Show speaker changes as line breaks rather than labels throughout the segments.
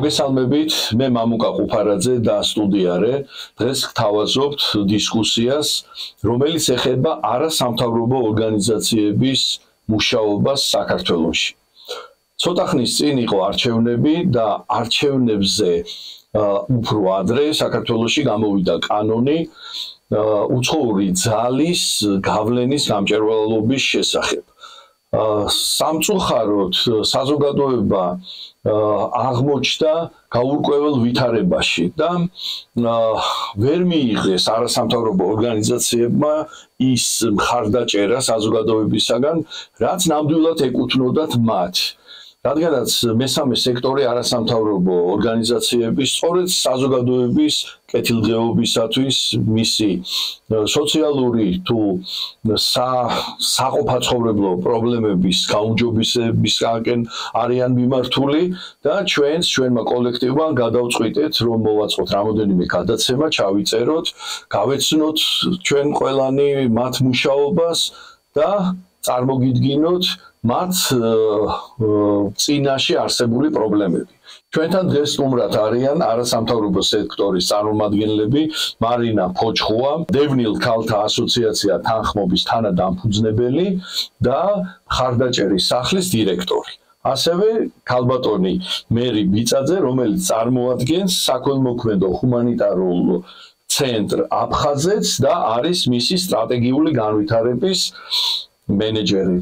მოგესალმებით, მე მამუკა ყუფარაძე და სტუდიარე. დღეს გთავაზობთ დისკუსიას, რომელიც ეხება არასამთავრობო ორგანიზაციების მუშაობას საქართველოში. ცოტა ხნის წინ იყო არჩევნები და არჩევნებზე უფრო ადრე საქართველოში გამოვიდა კანონი უცხოური ძალის გავლენის გამჭვირვალობის შესახებ. სამწუხაროდ საზოგადოება აღმოჩნდა გაურკვეველ ვითარებაში და ვერ მიიღეს არასამთავრობო ორგანიზაციებმა ის მხარდაჭერა საზოგადოებისაგან, რაც ნამდვილად ეკუთვნოდათ მათ. რადგანაც მესამე სექტორი არასამთავრობო ორგანიზაციების სწორედ საზოგადოების კეთილდღეობისათვის მისი სოციალური თუ საყოფაცხოვრებლო პრობლემების გაუმჯობესებისკენ არიან მიმართული და ჩვენმა კოლექტივმა გადავწყვიტეთ რომ მოვაწყოთ რამოდენიმე გადაცემა, ჩავიწეროთ, გავეცნოთ ჩვენ ყველანი მათ მუშაობას და წარმოგიდგინოთ მათ წინაშე არსებული პრობლემები. ჩვენთან დღეს სტუმრად არიან არასამთავრობო სექტორის წარმომადგენლები მარინა ფოჩხუა, დევნილ ქალთა ასოციაცია თანხმობის თანადამფუძნებელი და მხარდაჭერის სახლის დირექტორი. ასევე ქალბატონი მერი ბიწაძე, რომელიც წარმოადგენს საქველმოქმედო ჰუმანიტარულ ცენტრ აფხაზეთს და არის მისი სტრატეგიული განვითარების მენეჯერი.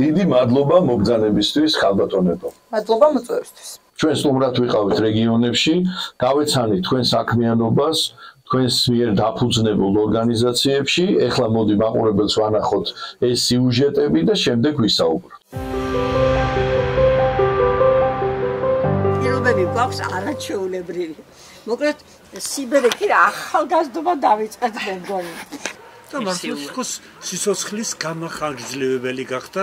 დიდი მადლობა მოგზაურობისთვის, ქალბატონებო.
მადლობა მოწვევისთვის.
ჩვენ სტუმრად ვიყავით რეგიონებში, გავეცანით თქვენ საქმიანობას, თქვენს მიერ დაფუძნებულ ორგანიზაციებში. ეხლა მოდი მაყურებელს ვანახოთ ეს სიუჟეტები და შემდეგ ვისაუბროთ.
პირობები გვაქვს არაჩვეულებრივი. მოკლედ სიბერეკი ახალგაზრდობა დავიწყეთ მე მგონი.
და მართლაც სიცოცხლის გამახანგრძლივებელი გახდა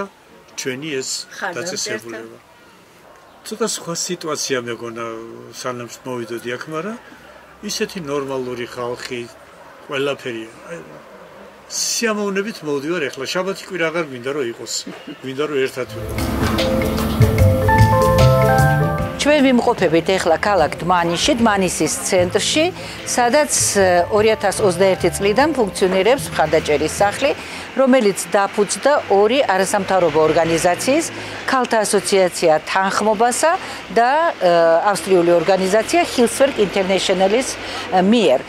ჩვენი ეს დაწესებულება. ცოტა სხვა სიტუაცია მეგონა სანამ მოვიდოდი აქ, მაგრამ ისეთი ნორმალური ხალხი ყველაფერი სიამოვნებით მოვდივარ ეხლა შაბათი კვირა აღარ მინდა რომ იყოს, მინდა რომ ერთად ვიყო.
ჩვენ ვიმყოფებით ეხლა ქალაქ დმანისში, დმანისის ცენტრში, სადაც 2021 წლიდან ფუნქციონირებს მხარდაჭერის სახლი, რომელიც დაფუძნდა ორი არასამთავრობო ორგანიზაციის, ქალთა ასოციაცია თანხმობასა და ავსტრიული ორგანიზაცია Hilfswerk International-ის მიერ.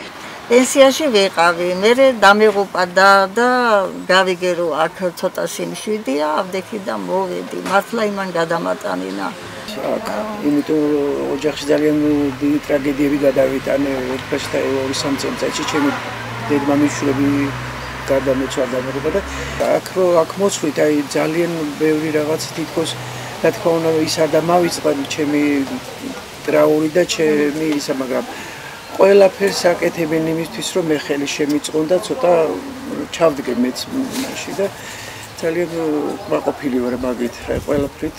პენსიაში ვიყავი, მე დამეღუპა და გავიგე რომ აქ ცოტა სიმშვიდეა, ავდექი და მოვედი. მართლა იმან გადამატანინა.
იმიტომ ოჯახში ძალიან დიდი ტრაგედიები გადავიტანე 1-2 წელიწადში ჩემი დედმამიშვილები გადამეცვალა და აქ მოცვით აი ძალიან ბევრი რაღაც თითქოს რა თქმა უნდა ის არ დამავიწყდა ჩემი ტრაური და ჩემი ისა, მაგრამ ყველაფერს აკეთებენ იმისთვის რომ მე ხელი შემიწყონ და ცოტა ჩავდგე მეც მაშინ და ძალიან მაყოფილი ვარ მაგით ყველაფრით.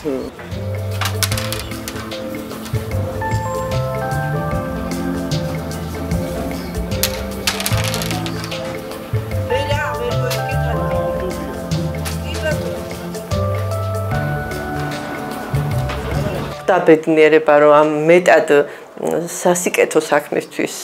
დაბედნიერება რომ ამ მეტად სასიკეთო საქმისთვის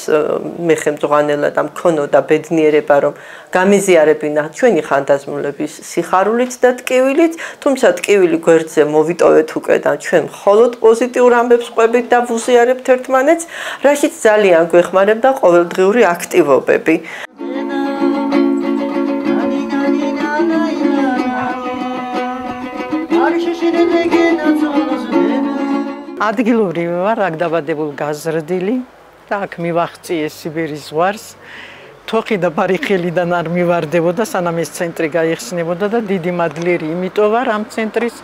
მე ხელმძღვანელად და მქონოდა ბედნიერება რომ გამიზიარებინა ჩვენი ხანდაზმულების სიხარულით და ტკივილით, თუმცა ტკივილი გვერდზე მოვიტოვეთ უკვე და ჩვენ მხოლოდ პოზიტიურ ამბებს ყვებით და ვუზიარებთ ერთმანეთს, რაშიც ძალიან გვეხმარებდა ყოველდღიური აქტივობები.
ადგილობრივი ვარ, აქ დაბადებულ გაზრდილი და აქ მივახციე სიბერის ზღვარს. თოხი და პარიხელიდან არ მივარდებოდა, სანამ ეს ცენტრი გაიხსნებოდა და დიდი მადლიერი იმიტომ ვარ ამ ცენტრის.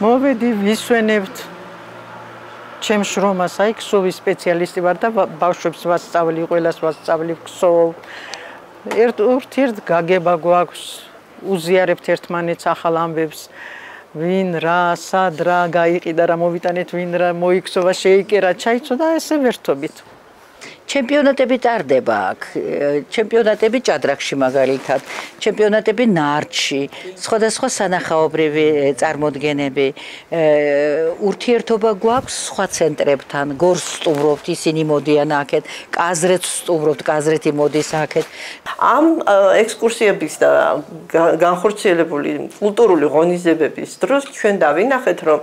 მოვედი, ვისვენებთ ჩემ შრომას, აი ქსოვის სპეციალისტი ვარ და ბავშვებს ვასწავლი, ყველას ვასწავლი ქსოვ. ერთ გაგება გვაქვს, უზიარებთ ერთმანეთს ახალ ამბებს. ვინ რა, სად რა გაიყიდა, რა მოვიტანეთ, ვინ რა მოიქცევა, შეიკერა, ჩაიცოდა, ესე ვერთობით.
ჩემპიონატები ტარდება აქ. ჩემპიონატები ჭადრაკში მაგალითად, ჩემპიონატები ნარჩი, სხვადასხვა სანახაობრივი წარმოდგენები. ურთიერთობა გვაქვს სხვა ცენტრებთან, გორს სტუმრობთ, ისინი მოდიან აქეთ, კაზრეთს სტუმრობთ, კაზრეთი მოდის აქეთ.
ამ ექსკურსიების და განხორციელებული კულტურული ღონისძიებების დროს ჩვენ დავინახეთ, რომ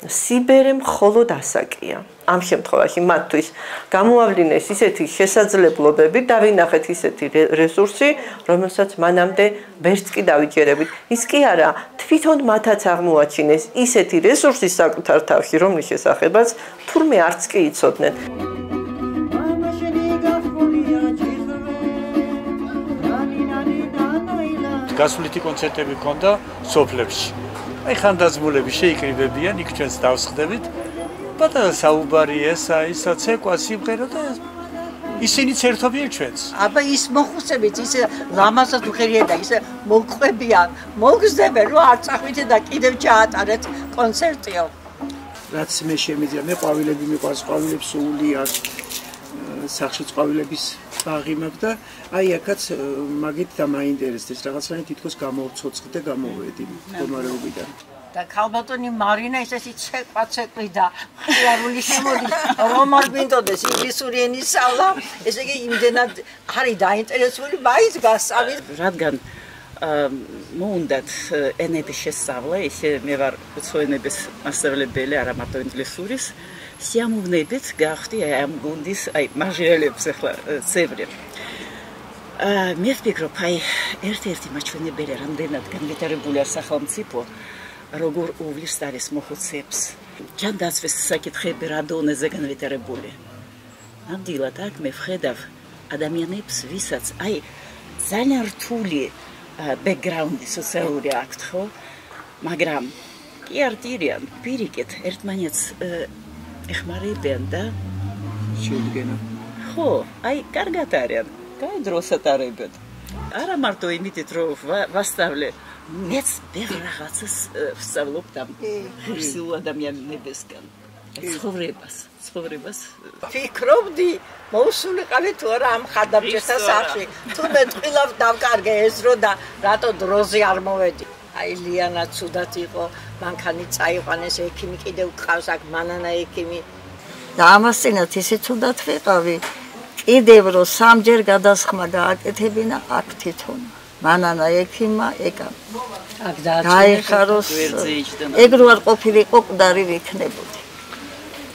სიბერე მხოლოდ ასაკია. ამ შემთხვევაში მათთვის გამოავლინეს ისეთი შესაძლებლობები, დავინახეთ ისეთი რესურსი, რომელსაც მანამდე ვერც კი დავიჯერებით. ის კი არა, თვითონ მათაც აღმოაჩინეს ისეთი რესურსი საკუთარ თავში, რომლის შესახებაც თურმე არც კი იცოდნენ.
გასვლითი კონცერტები ჰქონდა სოფლებში. აი ხანდაზმულები შეიკრიბებიან, იქ ჩვენს დავსხდებით. პატარა საუბარი ესა, ისა ცეკვა, სიმღერა და ისინიც ერთობიან ჩვენს.
აბა ის მოხუცებით, ისე ლამაზად უხერია და ისე მოგყვებიან, მოგზდებენ, რომ არ წახვიდეთ და კიდევ ჩაატარეთ კონცერტიო.
რაც მე შემიძლია, მე ყვავილები მიყვარს, ყვავილებს სული აქვს, სახში ყვავილების ბაღი მაქვს და აი აქაც მაგით დამაინტერესდეს, რაღაცნაირად თითქოს გამოვცოცხლ და გამოვედი მდგომარეობიდან.
და ქალბატონი მარინა ისეთი ცეკვი და ხიარული შემოდის, რომ არ გვინდოდეს ინგლისური ენის სწავლა, ესე იგი იმდენად არის დაინტერესებული მაინც გასწავლით.
რადგან მოუნდათ ენების შესწავლა, ისე მე ვარ უცხოენების მასწავლებელი, არა მარტო ინგლისურის, სიამოვნებით გავხდი ამ გუნდის, აი მაჟირელებს ახლა წევრი. მე ვფიქრობ, აი ერთ-ერთი მაჩვენებელი რამდენად განვითარებულია სახელმწიფო, როგორ უვლის არის მოხუცებს. ჯანდაცვის საკითხები რა დონეზე განვითარებული. ნამდვილად აქ მე ვხედავ ადამიანებს, ვისაც აი ძალიან რთული ბექგრაუნდი სოციალური აქვთ, ხო? მაგრამ კი არ დირიან, პირიქით ერთმანეთს ეხმარებიან და
შეუდგენა.
ხო, აი კარგად არიან, კაი დროს ატარებენ. არა მარტო იმით, რომ ვასწავლე, მეც ბევრ რაღაცას ვსწავლობ და ღირსულ ადამიანებისგან. ცხოვრებას.
ფიქრობდი, მოусულიყავი თუ არა ამ ხადაბჭერთა სახლში. თუმე ტყილავ დავკარგე ეს დრო და რატო დროზე არ მოვედი. აი ლიანა ცუდად იყო, მანქანით წაიყვანეს ექიმი, კიდევ ყავს აქ მანანა ექიმი. და ამას წინათ ისე ცუდად ვიყავი. კიდევ რო სამჯერ გადასხმა გააკეთებინა აქ თვითონ. მანანა ექიმმა ეკა. აქ დაიხაროს. ეგ რო არ ყოფილიყო, მკვდარი ვიქნებოდი.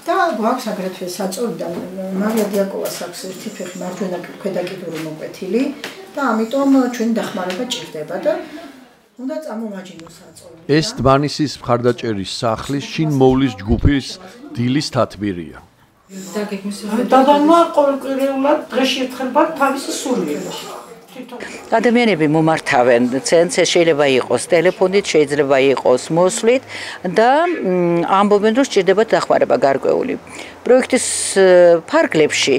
და გვაქვს აგრეთვე საწოლიდან მარია დიაკოვას აქვს ერთი ფეხი მარჯვენა ქვედა კიდური მოკვეთილი და ამიტომ ჩვენი დახმარება ჭირდება და უნდა წამოვაჯინოს საწოლი.
ეს დმანისის მხარდაჭერის სახლის შინ მოვლის ჯგუფის დილის თათბირია.
დადანმა ყოველკვირეულად დღეში ერთხელ ბარ თავისი სულიება.
ადამიანები მომართავენ ცენტრს, შეიძლება იყოს ტელეფონით, შეიძლება იყოს მოსვლით და ამბობენ, რომ სჭირდება დახმარება გარკვეული. პროექტის ფარგლებში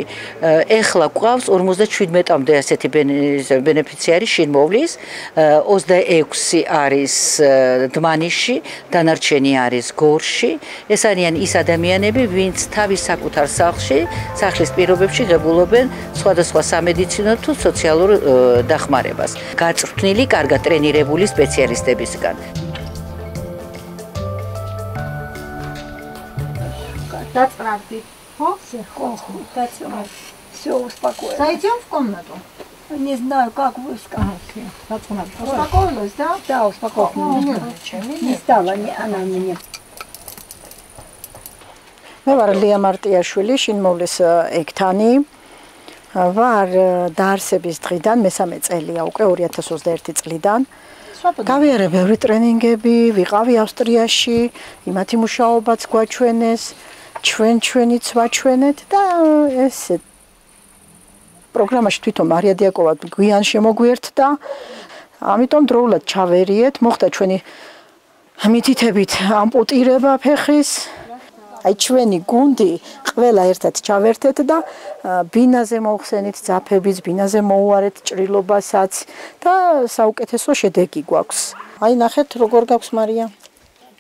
ეხლა გვყავს 57-მდე ასეთი ბენეფიციარი შინ მოვლის, 26 არის დმანისში, დანარჩენი არის გორში. ეს არიან ის ადამიანები, ვინც თავის საკუთარ სახლის პირობებში ღებულობენ სხვადასხვა სამედიცინო თუ სოციალურ დახმარებას. გაწვრთნილი, კარგად ტრენირებული სპეციალისტებისგან.
Дацправды. Все, все, успокоилась. Зайдем в комнату?
Не знаю, как вы скажете.
Успокоилась, да?
Да, успокоилась. Не стала она мне.
მე ვარ ლია მარტიაშვილი, შინმოვლის ექთანი. ვარ დაარსების დღიდან, მესამე წელია უკვე 2021 წლიდან. გავიარე ბევრი ტრენინგები, ვიყავი ავსტრიაში, იმათი მუშაობაც გვაჩვენეს, ჩვენიც ვაჩვენეთ და ეს პროგრამაში თვითონ მარია დიაკოვა გვიან შემოგვიერთდა. ამიტომ დროულად ჩავერიეთ, მოხდა ჩვენი მითითებით ამპუტირება ფეხის. აი ჩვენი გუნდი ყველა ერთად ჩავერთეთ და ბინაზე მოვხსენით ძაფების, ბინაზე მოუარეთ ჭრილობასაც და საუკეთესო შედეგი გვაქვს. აი ნახეთ როგორ გაქვს მარია.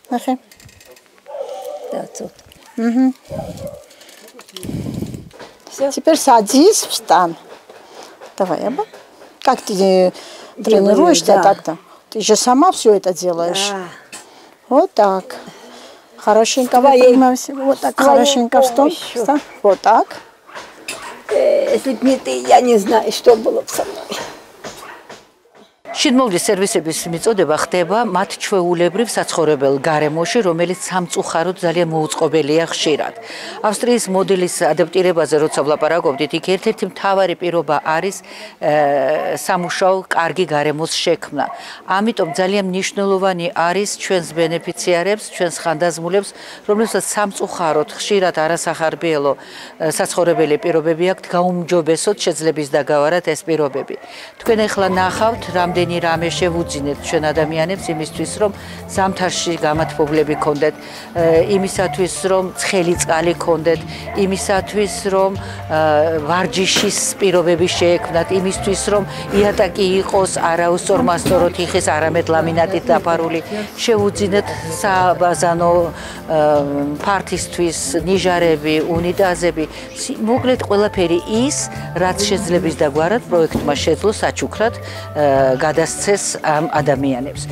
ნახე.
და ცოტა. Теперь садись, встань. Давай, Аба. Как ты тренируешься так-то? Ты же сама все это делаешь. Вот так. Хорошенько поднимаемся. Вот так, хорошенько встань. Вот так.
Если бы не ты, я не знаю, что было бы со мной.
შინმოვლის სერვისების მიწოდება ხდება მათ ჩვეულებრივ საცხოვრებელ გარემოში, რომელიც სამწუხაროდ ძალიან მოუწყობელია ხშირად. ავსტრიის მოდელის ადაპტირებაზე როცა ვლაპარაკობდით, იქ ერთ-ერთი მთავარი პირობა არის სამუშაო კარგი გარემოს შექმნა. ამიტომ ძალიან მნიშვნელოვანი არის ჩვენს ბენეფიციარებს, ჩვენს ხანდაზმულებს, რომლებსაც სამწუხაროდ ხშირად არასახარბიელო საცხოვრებელი პირობები აქვთ, გაუმჯობესოთ შეძლების დაგავარათ ეს პირობები. თქვენ ახლა ნახავთ, რამდენი რამე შევუძინეთ ჩვენ ადამიანებს იმისთვის, რომ ზამთარში გამათბობლები ქონდეთ, იმისათვის, რომ ცხელი წყალი ქონდეთ, იმისათვის, რომ ვარჯიშის პირობები შეექმნათ, იმისთვის, რომ იატაკი იყოს არა უსწორმასწორო თიხის, არამედ ლამინატით დაფარული, შევუძინეთ საბაზანო ფართისთვის ნიჟარები, უნიტაზები, მოკლედ ყველაფერი ის, რაც შეძლების დაგვარად პროექტმა შეძლო საჩუქრად გადასცეს ამ ადამიანებს.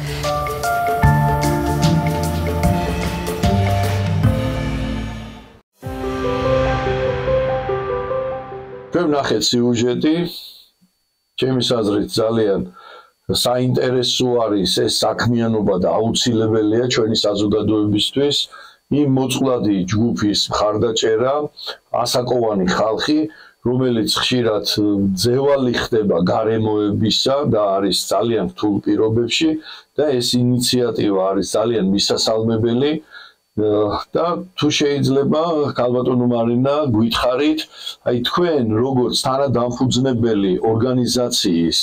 ჩვენ ნახეთ სიუჟეტი, ჩემი აზრით ძალიან საინტერესო არის ეს საქმიანობა და აუცილებელია ჩვენი საზოგადოებისთვის იმ მოწყვლადი ჯგუფის მხარდაჭერა, ასაკოვანი ხალხი, რომელიც ხშირად ძევალი ხდება გარემოებისა და არის ძალიან რთულ პირობებში და ეს ინიციატივა არის ძალიან მისასალმებელი და თუ შეიძლება ქალბატონო მარინა გითხარით, აი თქვენ როგორც თანადამფუძნებელი ორგანიზაციის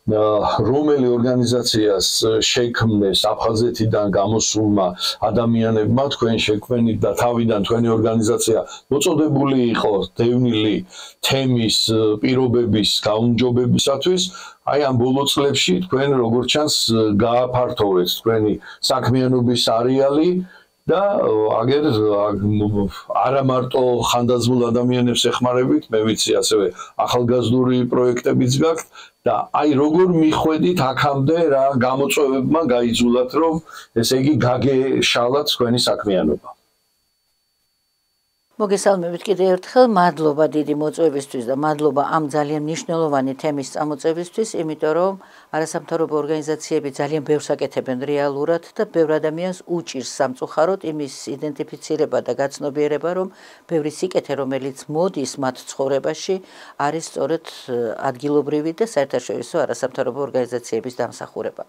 რომელი ორგანიზაციას შექმნეს აფხაზეთიდან გამოსულმა ადამიანებმა თქვენ შექმნით და თავიდან თქვენი ორგანიზაცია მოწოდებული იყო დევნილი თემის პირობების გაუმჯობებისათვის, აი ამ ბოლო წლებში თქვენ როგორც ჩანს გააფართოვეთ თქვენი საქმიანობის არეალი და აგერ არა მარტო ხანდაზმულ ადამიანებს ეხმარებით, მე ვიცი ასევე ახალგაზრდული პროექტებიც გაქვთ და აი როგორ მიხვედით აქამდე რა გამოწვევებმა გაიძულათ რომ ესე იგი გაგეშალათ თქვენი საქმიანობა.
მოგესალმებით კიდევ ერთხელ, მადლობა დიდი მოწვევისთვის და მადლობა ამ ძალიან მნიშვნელოვანი თემის წამოწევისთვის, იმიტომ რომ არასამთავრობო ორგანიზაციები ძალიან ბევრს აკეთებენ რეალურად და ბევრ ადამიანს უჭირს სამწუხაროდ იმის იდენტიფიცირება და გაცნობიერება, რომ ბევრი სიკეთე, რომელიც მოდის მათ ცხოვრებაში, არის სწორედ ადგილობრივი და საერთაშორისო არასამთავრობო ორგანიზაციების დამსახურება.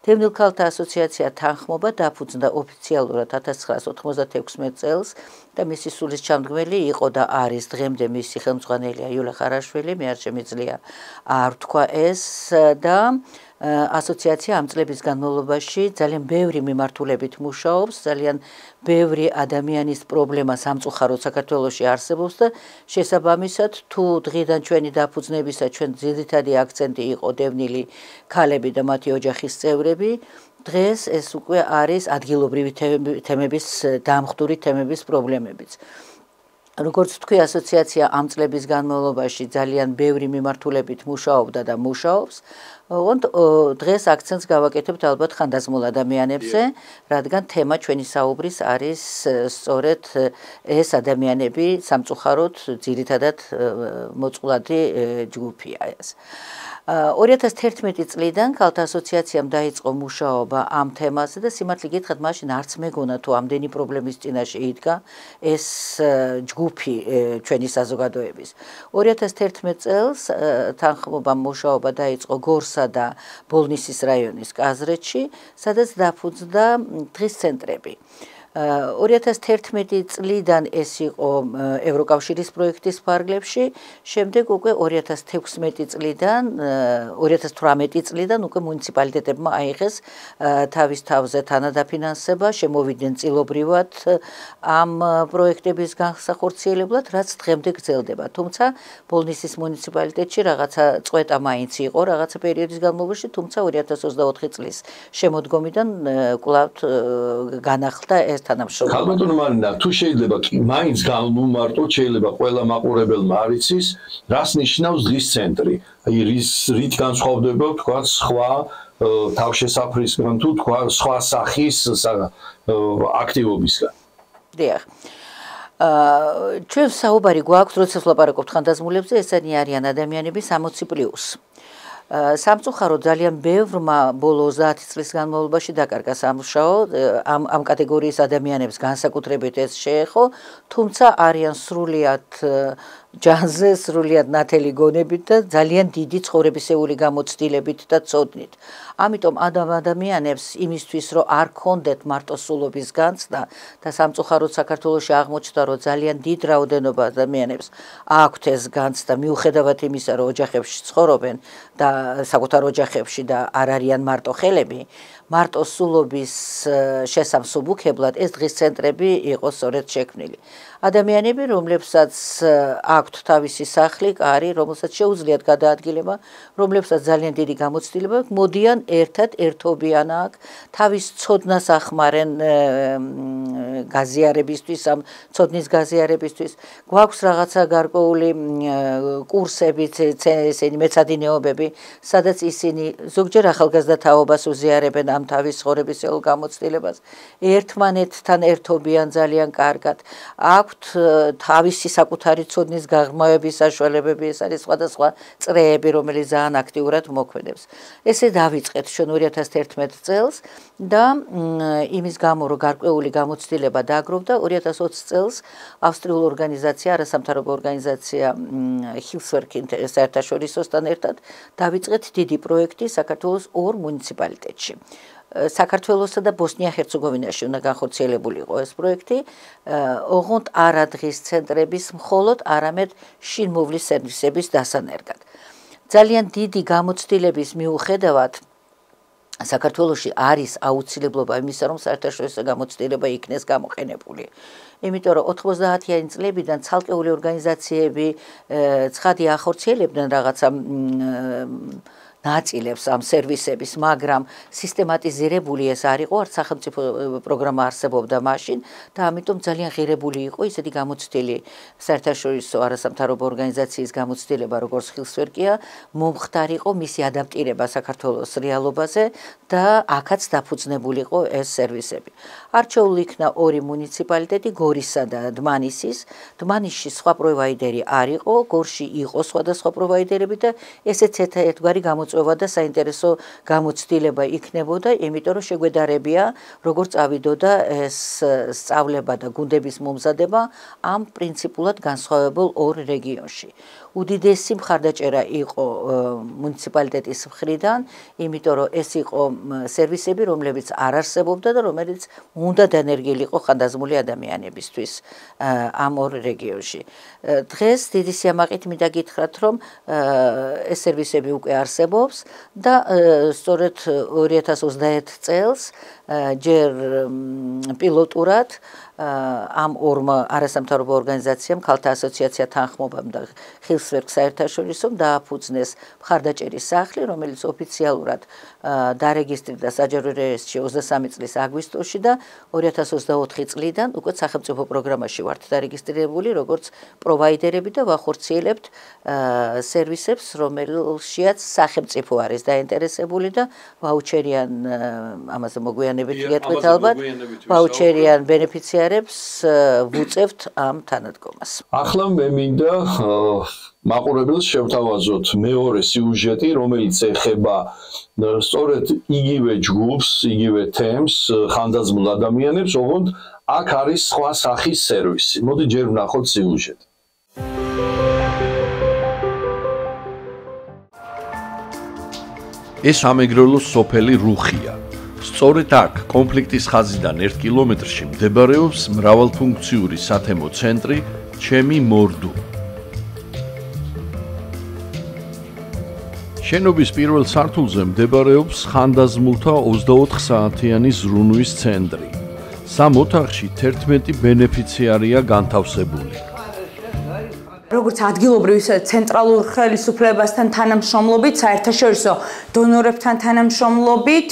დევნილ ქალთა ასოციაცია თანხმობა დაფუძნდა ოფიციალურად 1996 წელს და მისი სულისჩამდგმელი იყო და არის დღემდე მისი ხელმძღვანელია იულა ხარაშვილი, მე არ შემიძლია არ ვთქვა ეს და ასოციაცია ამ წლების განმავლობაში ძალიან ბევრი მიმართულებით მუშაობს, ძალიან ბევრი ადამიანის პრობლემა სამწუხაროდ საქართველოში არსებობს და შესაბამისად თუ დღიდან ჩვენი დაფუძნებისა ჩვენ ძირითადი აქცენტი იყო დევნილი ქალები და მათი ოჯახის წევრები, დღეს ეს უკვე არის ადგილობრივი თემების დამხდური თემების პრობლემებიც. როგორც თქვი, ასოციაცია ამ წლების განმავლობაში ძალიან ბევრი მიმართულებით მუშაობდა და მუშაობს. დღეს აქცენტს გავაკეთებთ ალბათ ხანდაზმულ ადამიანებზე, რადგან თემა ჩვენი საუბრის არის სწორედ ეს ადამიანები, სამწუხაროდ ძირითადად მოწყვლადი ჯგუფია ეს. 2011 წლიდან ქალთა ასოციაციამ დაიწყო მუშაობა ამ თემაზე და სიმართლე გითხრათ, მაშინ არც მეგონა თუ ამდენი პრობლემის წინაშე იდგა ეს ჯგუფი ჩვენი საზოგადოების. 2011 წელს თანხმობამ მუშაობა დაიწყო გორსა და ბოლნისის რაიონის კაზრეთში, სადაც დაფუძნდა დღის ცენტრები. 2011 წლიდან ეს იყო ევროკავშირის პროექტის ფარგლებში, შემდეგ უკვე 2016 წლიდან 2018 წლიდან უკვე მუნიციპალიტეტებმა აიღეს თავის თავზე თანადაფინანსება, შემოვიდნენ წილობრივად ამ პროექტების განსახორციელებლად, რაც დღემდე გრძელდება. თუმცა ბოლნისის მუნიციპალიტეტში რაღაცა წვეტა მაინც იყო, რაღაცა პერიოდის განმავლობაში, თუმცა 2024 წლის შემოდგომიდან კვლავ განახლდა ეს თანამშრომლობა.
ქალბატონო მარინა, თუ შეიძლება მაინც განვუმარტოთ, შეიძლება ყველა მაყურებელმა არ იცის, რას ნიშნავს დღის ცენტრი. აი რით განსხვავდება, თქვა, სხვა თავშესაფრისგან თუ თქვა, სხვა სახის აქტივობისგან.
დიახ. ჩვენ საუბარი გვაქვს, როდესაც ვლაპარაკობთ ხანდაზმულებზე, ესენი არიან ადამიანები 60+. სამწუხაროდ ძალიან ბევრმა ბოლო 30 წლის განმავლობაში დაკარგა სამუშაო, ამ კატეგორიის ადამიანებს განსაკუთრებით ეს შეეხო, თუმცა არიან სრულიად ჯანზე, სრულიად ნათელი გონებით და ძალიან დიდი ცხოვრებისეული გამოცდილებით და ცოდნით. ამიტომ ადამიანებს იმისთვის, რომ არ ქონდეთ მარტოსულობის განცდა და სამწუხაროდ საქართველოში აღმოჩნდა, რომ ძალიან დიდ რაოდენობა ადამიანებს აქვთ ეს განცდა, მიუხედავად იმისა, რომ ოჯახებში ცხოვრობენ და საკუთარ ოჯახებში და არ არიან მარტო ხელები, მარტოსულობის შესამსუბუქებლად ეს დღის ცენტრები იყო სწორედ შექმნილი. ადამიანები, რომლებსაც აქვთ თავისი სახლი, კარი, რომელსაც შეუძლიათ გადაადგილება, რომლებსაც ძალიან დიდი გამოცდილება აქვს, მოდიან ერთად ერთობიან აქ, თავის ცოდნას ახმარენ გაზიარებისთვის, ამ ცოდნის გაზიარებისთვის. გვაქვს რაღაცა გარკვეული კურსებიც, ესენი მეცადინეობები, სადაც ისინი ზოგჯერ ახალგაზრდა თაობას უზიარებენ ამ თავის ცხოვრებისეულ გამოცდილებას. ერთმანეთთან ერთობიან ძალიან კარგად. აქვთ თავისი საკუთარი ცოდნის გაღრმავების საშუალებები, ეს არის სხვადასხვა წრეები, რომელიც ძალიან აქტიურად მოქმედებს. ესე დავიწყეთ ჩვენ 2011 წელს და იმის გამო, რომ გარკვეული გამოცდილება დააგროვდა, 2020 წელს ავსტრიული ორგანიზაცია, არასამთავრობო ორგანიზაცია Hilfswerk საერთაშორისოსთან ერთად დავიწყეთ დიდი პროექტი საქართველოს 2 მუნიციპალიტეტში. საქართველოსა და ბოსნია-ჰერცეგოვინაში უნდა განხორციელებული იყო ეს პროექტი, ოღონდ არა დღის ცენტრების მხოლოდ, არამედ შინმოვლის სერვისების დასანერგად. ძალიან დიდი გამოცდილების მიუხედავად საქართველოში არის აუცილებლობა იმისა, რომ საერთაშორისო გამოცდილება იქნეს გამოყენებული. იმიტომ რომ 90-იანი წლებიდან ცალკეული ორგანიზაციები ცხადი ახორციელებდნენ რაღაცა ნაწილებს ამ სერვისების, მაგრამ სისტემატიზირებული ეს არ იყო, არც სახელმწიფო პროგრამა არსებობდა მაშინ და ამიტომ ძალიან ღირებული იყო ისეთი გამოცდილი საერთაშორისო არასამთავრობო ორგანიზაციის გამოცდილება, როგორც Hilfswerk-ია, მომხდარიყო მისი ადაპტირება საქართველოს რეალობაზე და აქაც დაფუძნებულიყო ეს სერვისები. არჩეული იქნა 2 მუნიციპალიტეტი, გორისა და დმანისის. დმანისში სხვა პროვაიდერი არ იყო, გორში იყო სხვადასხვა პროვაიდერები და ესეც ერთგვარი გამოწვევა და საინტერესო გამოცდილება იქნებოდა, იმიტომ რომ შეგვედარებია, როგორ წავიდოდა ეს სწავლება და გუნდების მომზადება ამ პრინციპულად განსხვავებულ 2 რეგიონში. უდიდესი მხარდაჭერა იყო მუნიციპალიტეტის მხრიდან, იმიტომ რომ ეს იყო სერვისები, რომლებიც არ არსებობდა და რომელიც უნდა დანერგილიყო ხანდაზმული ადამიანებისთვის ამ 2 რეგიონში. დღეს დიდი სიამაყით მინდა გითხრათ, რომ ეს სერვისები უკვე არსებობს და სწორედ 2021 წელს ჯერ პილოტურად ამ 2 არასამთავრობო ორგანიზაციამ, ქალთა ასოციაცია თანხმობამ და Hilfswerk საერთაშორისომ დააფუძნეს მხარდაჭერის სახლი, რომელიც ოფიციალურად დარეგისტრირდა საჯარო რეესტრში 23 წლის აგვისტოში და 2024 წლიდან უკვე სახელმწიფო პროგრამაში ვართ დარეგისტრირებული, როგორც პროვაიდერები და ვახორციელებთ სერვისებს, რომელშიაც სახელმწიფო არის დაინტერესებული და ვაუჩერიან ამაზე მოგვიანებით გეტყვით ალბათ, ვაუჩერიან ბენეფიციარებს ვუწევთ ამ თანადგომას.
ახლა მე მინდა მაყურებელს შევთავაზოთ მეორე სიუჟეტი, რომელიც ეხება სწორედ იგივე ჯგუფს, იგივე თემს, ხანდაზმულ ადამიანებს, ოღონდ აქ არის სხვა სახის სერვისი. მოდი ჯერ ვნახოთ სიუჟეტი.
ეს ამეგრელოს სოფელი რუხია. სწორედ აქ, კონფლიქტის ხაზიდან 1 კილომეტრში მდებარეობს მრავალფუნქციური სათემო ცენტრი ჩემი მორდუ. შენობის პირველ სართულზე მდებარეობს ხანდაზმულთა 24 საათიანი ზრუნვის ცენტრი. 3 ოთახში 11 ბენეფიციარია განთავსებული.
როგორც ადგილობრივ ისე ცენტრალურ ხელისუფლებასთან თანამშრომლობით, საერთაშორისო დონორებთან თანამშრომლობით,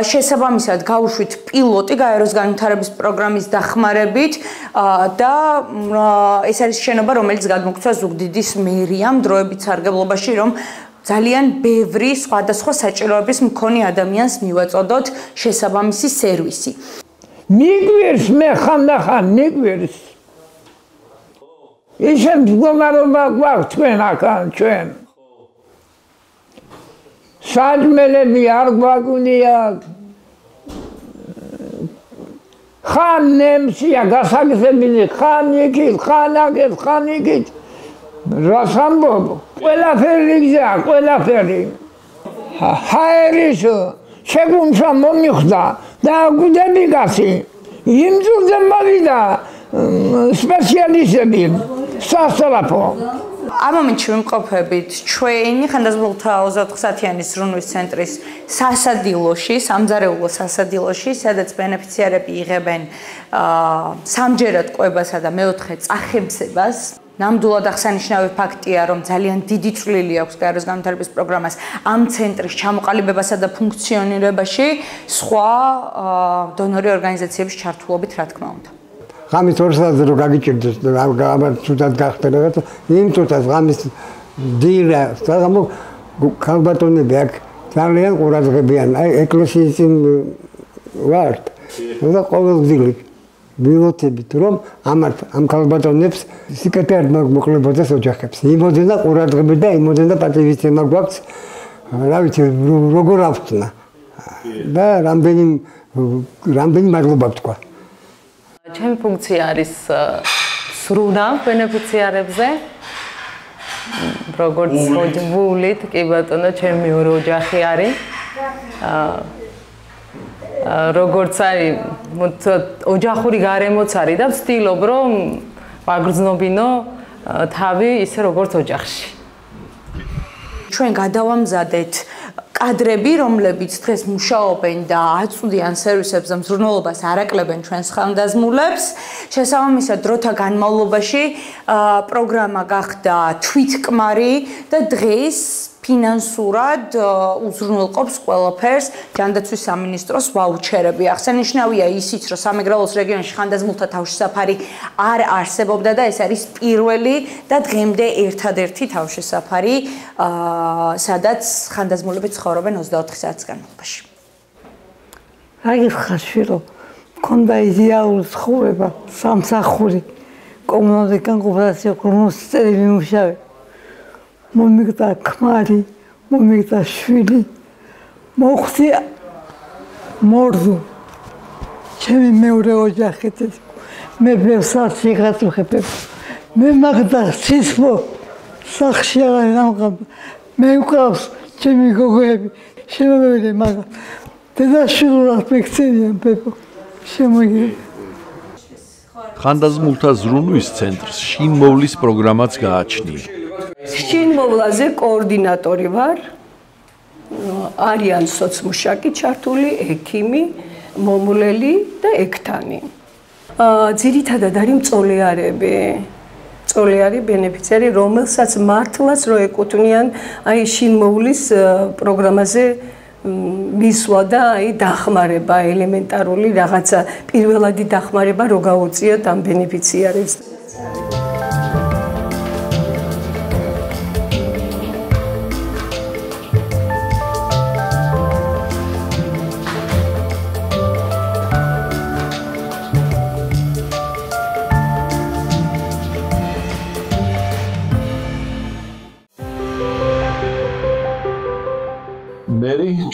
შესაბამისად გავუშვით პილოტი გაეროს განვითარების პროგრამის დახმარებით და ეს არის შენობა, რომელიც გადმოგვცვა ზუგდიდის მერიამ დროებით სარგებლობაში, რომ ძალიან ბევრი სხვადასხვა საჭიროების მქონე ადამიანს მივაწოდოთ შესაბამისი სერვისი.
მიგვირს მე ხანდახან მიგვირს. ისე მდგომარეობა გვაქვს თქვენ აქან ჩვენ. საჭმელები არ გვაგვია. ხან ნემსია გასაგზებინი, ხან იქით, ხან აქეთ, ხან იქით. რას ამბობ? ყველაფერი გზა, ყველაფერი. ჰაერის შეგუმშა მომიხდა და გვდები გასი. იმ ძურზე მოვიდა სპეციალისტები სასწავლო.
ამ მომენტში ვიმყოფებით ჩვენი ხანდაზმულთა 24 საათიანის ზრუნვის ცენტრის სასადილოში, სამზარეულო სასადილოში, სადაც ბენეფიციარები იღებენ სამჯერად კვებასა და მეოთხე წახებსებას. ნამდვილად აღსანიშნავი ფაქტია, რომ ძალიან დიდი წვლილი აქვს გაეროს განვითარების პროგრამას ამ ცენტრის ჩამოყალიბებასა და ფუნქციონირებაში სხვა დონორი ორგანიზაციების ჩართულობით, რა თქმა უნდა.
ღამის 2 საათზე რო გაგიჭირდეს, აბა თუდად გახდება, იმ თუთას ღამის დილა, საგამო ქალბატონები აქ ძალიან ყურადღებიან, აი ეკლესიის წინ ვართ. და ყოველდღიური მივოცებით, რომ ამ ქალბატონებს სიკეთე არ მოკლებოდეს ოჯახებს. იმოდნენ და ყურადღებით და იმოდნენ და პატივისცემა გვაქვს, რა ვიცი, როგორ ავწნა. და რამდენი მადლობა ვთქვა.
ჩემი ფუნქცია არის სრულა ბენეფიციარებზე. როგორც მოძვულით, კი ბატონო, ჩემი მეორე ოჯახი არის. როგორც არის ოჯახური გარემოც არის და ვცდილობ, რომ ვაგრძნობინო თავი ისე როგორც ოჯახში.
ჩვენ გადავამზადეთ კადრები, რომლებიც დღეს მუშაობენ და აწვდიან სერვისებს და მზრუნველობას არაკლებენ ჩვენს ხანდაზმულებს. შესაბამისად, დროთა განმავლობაში პროგრამა გახდა თვითკმარი და დღეს ფინანსურად უზრუნველყოფს ყველაფერს ჯანდაცვის სამინისტროს ვაუჩერები. აღსანიშნავია ისიც, რომ სამეგრელოს რეგიონში ხანდაზმულთა თავშესაფარი არ არსებობდა და ეს არის პირველი და დღემდე ერთადერთი თავშესაფარი, სადაც ხანდაზმულები ცხოვრობენ 24 საათის განმავლობაში.
რა გიხარ შვილო, მქონდა იდეალური ცხოვრება, სამსახური, კომუნალური განყოფილება, კომუნისტები მიმუშავე. მომიგდა ქმარი, მომიგდა შვილი, მოხდი მორდო. ჩემი მეორე ოჯახით მე ბევრსაცი გაწუხებებ. მე მაგდა სისხლო სახში აღარ ამყავ. მე ვყავს ჩემი გოგოები, შემოვიდე მაგა. დედაშვილად მეკცენია ბებო. შემოიგე.
ხანდაზმულთა ზრუნვის ცენტრს შინმოვლის პროგრამაც გააჩნია.
შინმოვლაზე კოორდინატორი ვარ. არიან სოცმუშაკი ჩართული, ექიმი, მომულელი და ექთანი. ძირითადად არის მწოლეარები. მწოლეარი ბენეფიციარი, რომელსაც მართლაც რო ეკუთვნიან აი შინმოვლის პროგრამაზე მისვლა და აი დახმარება, ელემენტარული რაღაცა პირველადი დახმარება რო გაუწიოთ ამ ბენეფიციარებს.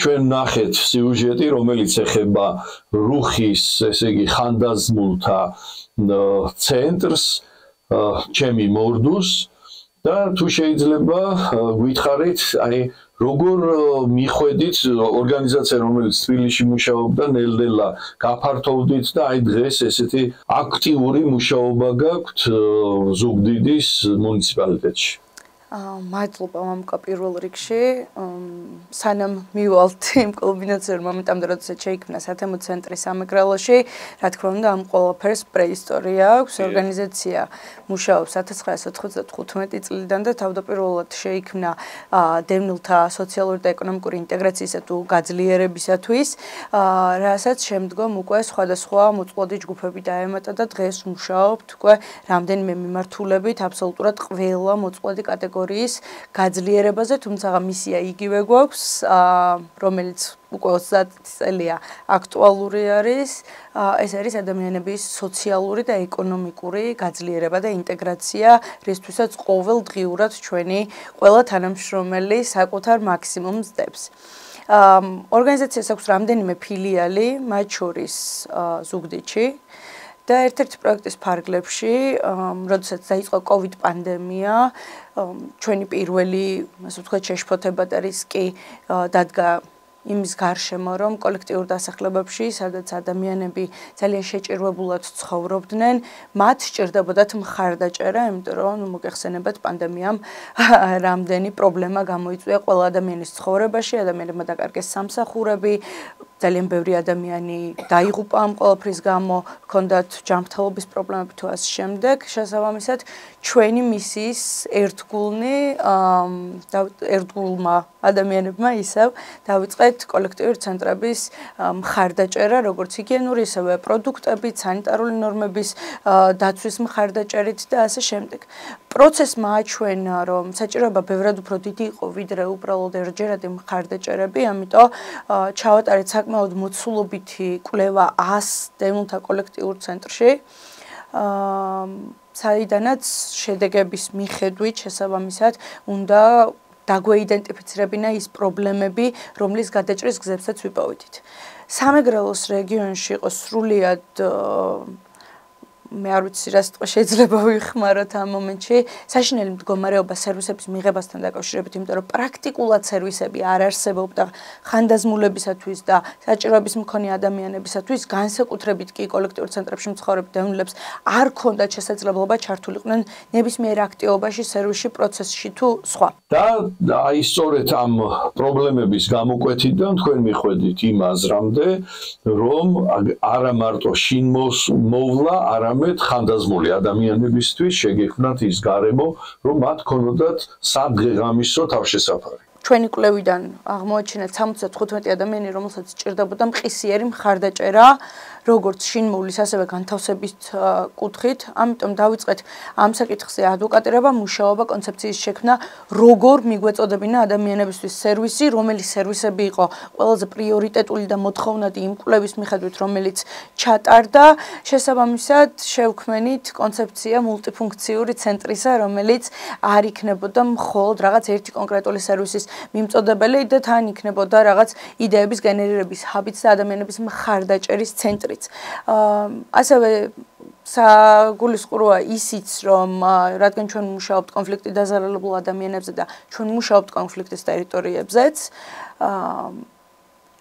ჩვენ ნახეთ სიუჟეტი, რომელიც ეხება რუხის, ესე იგი ხანდაზმულთა ცენტრს, ჩემი მორდუს და თუ შეიძლება გითხარით, აი როგორ მიხვედით ორგანიზაცია, რომელიც თბილისში მუშაობდა, ნელ-ნელა გაფართოვდით და აი დღეს ესეთი აქტიური მუშაობა გაქვთ ზუგდიდის მუნიციპალიტეტში.
მადლობა მამკა პირველ რიგში სანამ მივალთ იმ კულმინაციურ მომენტამდე, როდესაც შეიქმნა სათემო ცენტრი სამეგრელოში, რა თქმა უნდა, ამ ყველაფერს პრეისტორია აქვს. ორგანიზაცია მუშაობს 1995 წლიდან და თავდაპირველად შეიქმნა დევნილთა სოციალური და ეკონომიკური ინტეგრაციისა თუ გაძლიერებისათვის, რასაც შემდგომ უკვე სხვადასხვა მოწყვლადი ჯგუფები დაემატა და დღეს მუშაობთ უკვე რამდენიმე მიმართულებით აბსოლუტურად ყველა მოწყვლადი კატეგორიის გაძლიერებაზე, თუმცა მისია იგივე გვაქვს, რომელიც უკვე 30 წელია აქტუალური არის, ეს არის ადამიანების სოციალური და ეკონომიკური გაძლიერება და ინტეგრაცია, რისთვისაც ყოველდღიურად ჩვენი ყველა თანამშრომელი საკუთარ მაქსიმუმს დებს. ორგანიზაციას აქვს რამდენიმე ფილიალი, მათ შორის ზუგდიდში და ერთ-ერთი პროექტის ფარგლებში, როდესაც დაიწყო COVID პანდემია, ჩვენი პირველი, ასე ვთქვათ, შეშფოთება და რისკი დადგა იმის გარშემო, რომ კოლექტიურ დასახლებებში, სადაც ადამიანები ძალიან შეჭირვებულად ცხოვრობდნენ, მათ სჭირდებოდათ მხარდაჭერა, იმიტომ რომ მოგეხსენებათ პანდემიამ რამდენი პრობლემა გამოიწვია ყველა ადამიანის ცხოვრებაში, ადამიანებმა დაკარგეს სამსახურები, ძალიან ბევრი ადამიანი დაიღუპა ამ ყველაფრის გამო, ჰქონდათ ჯანმრთელობის პრობლემები თუ ასე შემდეგ. შესაბამისად, ჩვენი მისიის ერთგულმა ადამიანებმა ისევ დავიწყეთ კოლექტიური ცენტრების მხარდაჭერა, როგორც ჰიგიენური, ისევე პროდუქტებით, სანიტარული ნორმების დაცვის მხარდაჭერით და ასე შემდეგ. პროცესმა აჩვენა, რომ საჭიროება ბევრად უფრო დიდი იყო, ვიდრე უბრალოდ ერთჯერადი მხარდაჭერები, ამიტომ ჩავატარეთ საკმაოდ მოცულობითი კვლევა 100 დევნილთა კოლექტიურ ცენტრში, საიდანაც შედეგების მიხედვით შესაბამისად უნდა დაგვეიდენტიფიცირებინა ის პრობლემები, რომლის გადაჭრის გზებსაც ვიპოვიდით. სამეგრელოს რეგიონში იყო სრულიად მე არ ვიცი რა სიტყვა შეიძლება ვიხმაროთ ამ მომენტში, საშინელი მდგომარეობა სერვისების მიღებასთან დაკავშირებით, იმიტომ რომ პრაქტიკულად სერვისები არ არსებობდა ხანდაზმულებისათვის და საჭიროების მქონე ადამიანებისათვის, განსაკუთრებით კი კოლექტიურ ცენტრებში მცხოვრებ დევნილებს არ ჰქონდათ შესაძლებლობა ჩართულიყვნენ ნებისმიერ აქტივობაში, სერვისში, პროცესში თუ სხვა.
და აი სწორედ ამ პრობლემების გამოკვეთიდან თქვენ მიხვედით იმ აზრამდე, რომ არა მარტო შინ მოვლა, არამედ ხანდაზმული ადამიანებისთვის შეგექმნათ ის გარემო, რომ მათ ქონოდათ სადღეღამისო თავშესაფარი.
ჩვენი კვლევიდან აღმოაჩინეთ 75 ადამიანი, რომელსაც სჭირდებოდა მყისიერი მხარდაჭერა, როგორც შინმოვლის, ასევე განთავსების კუთხით. ამიტომ დავიწყეთ ამ საკითხზე ადვოკატირება, მუშაობა, კონცეფციის შექმნა, როგორ მიგვეწოდებინა ადამიანებისთვის სერვისი, რომელი სერვისები იყო ყველაზე პრიორიტეტული და მოთხოვნადი იმ კვლევის მიხედვით, რომელიც ჩატარდა. შესაბამისად, შევქმნით კონცეფცია მულტიფუნქციური ცენტრისა, რომელიც არ იქნებოდა მხოლოდ რაღაც ერთი კონკრეტული სერვისის მიმწოდებელი და თან იქნებოდა რაღაც იდეების გენერირების ჰაბიც და ადამიანების მხარდაჭერის ცენტრი. ასევე საგულისხმოა ისიც, რომ რადგან ჩვენ მუშაობთ კონფლიქტი დაზარალებულ ადამიანებზე და ჩვენ მუშაობთ კონფლიქტის ტერიტორიებზეც,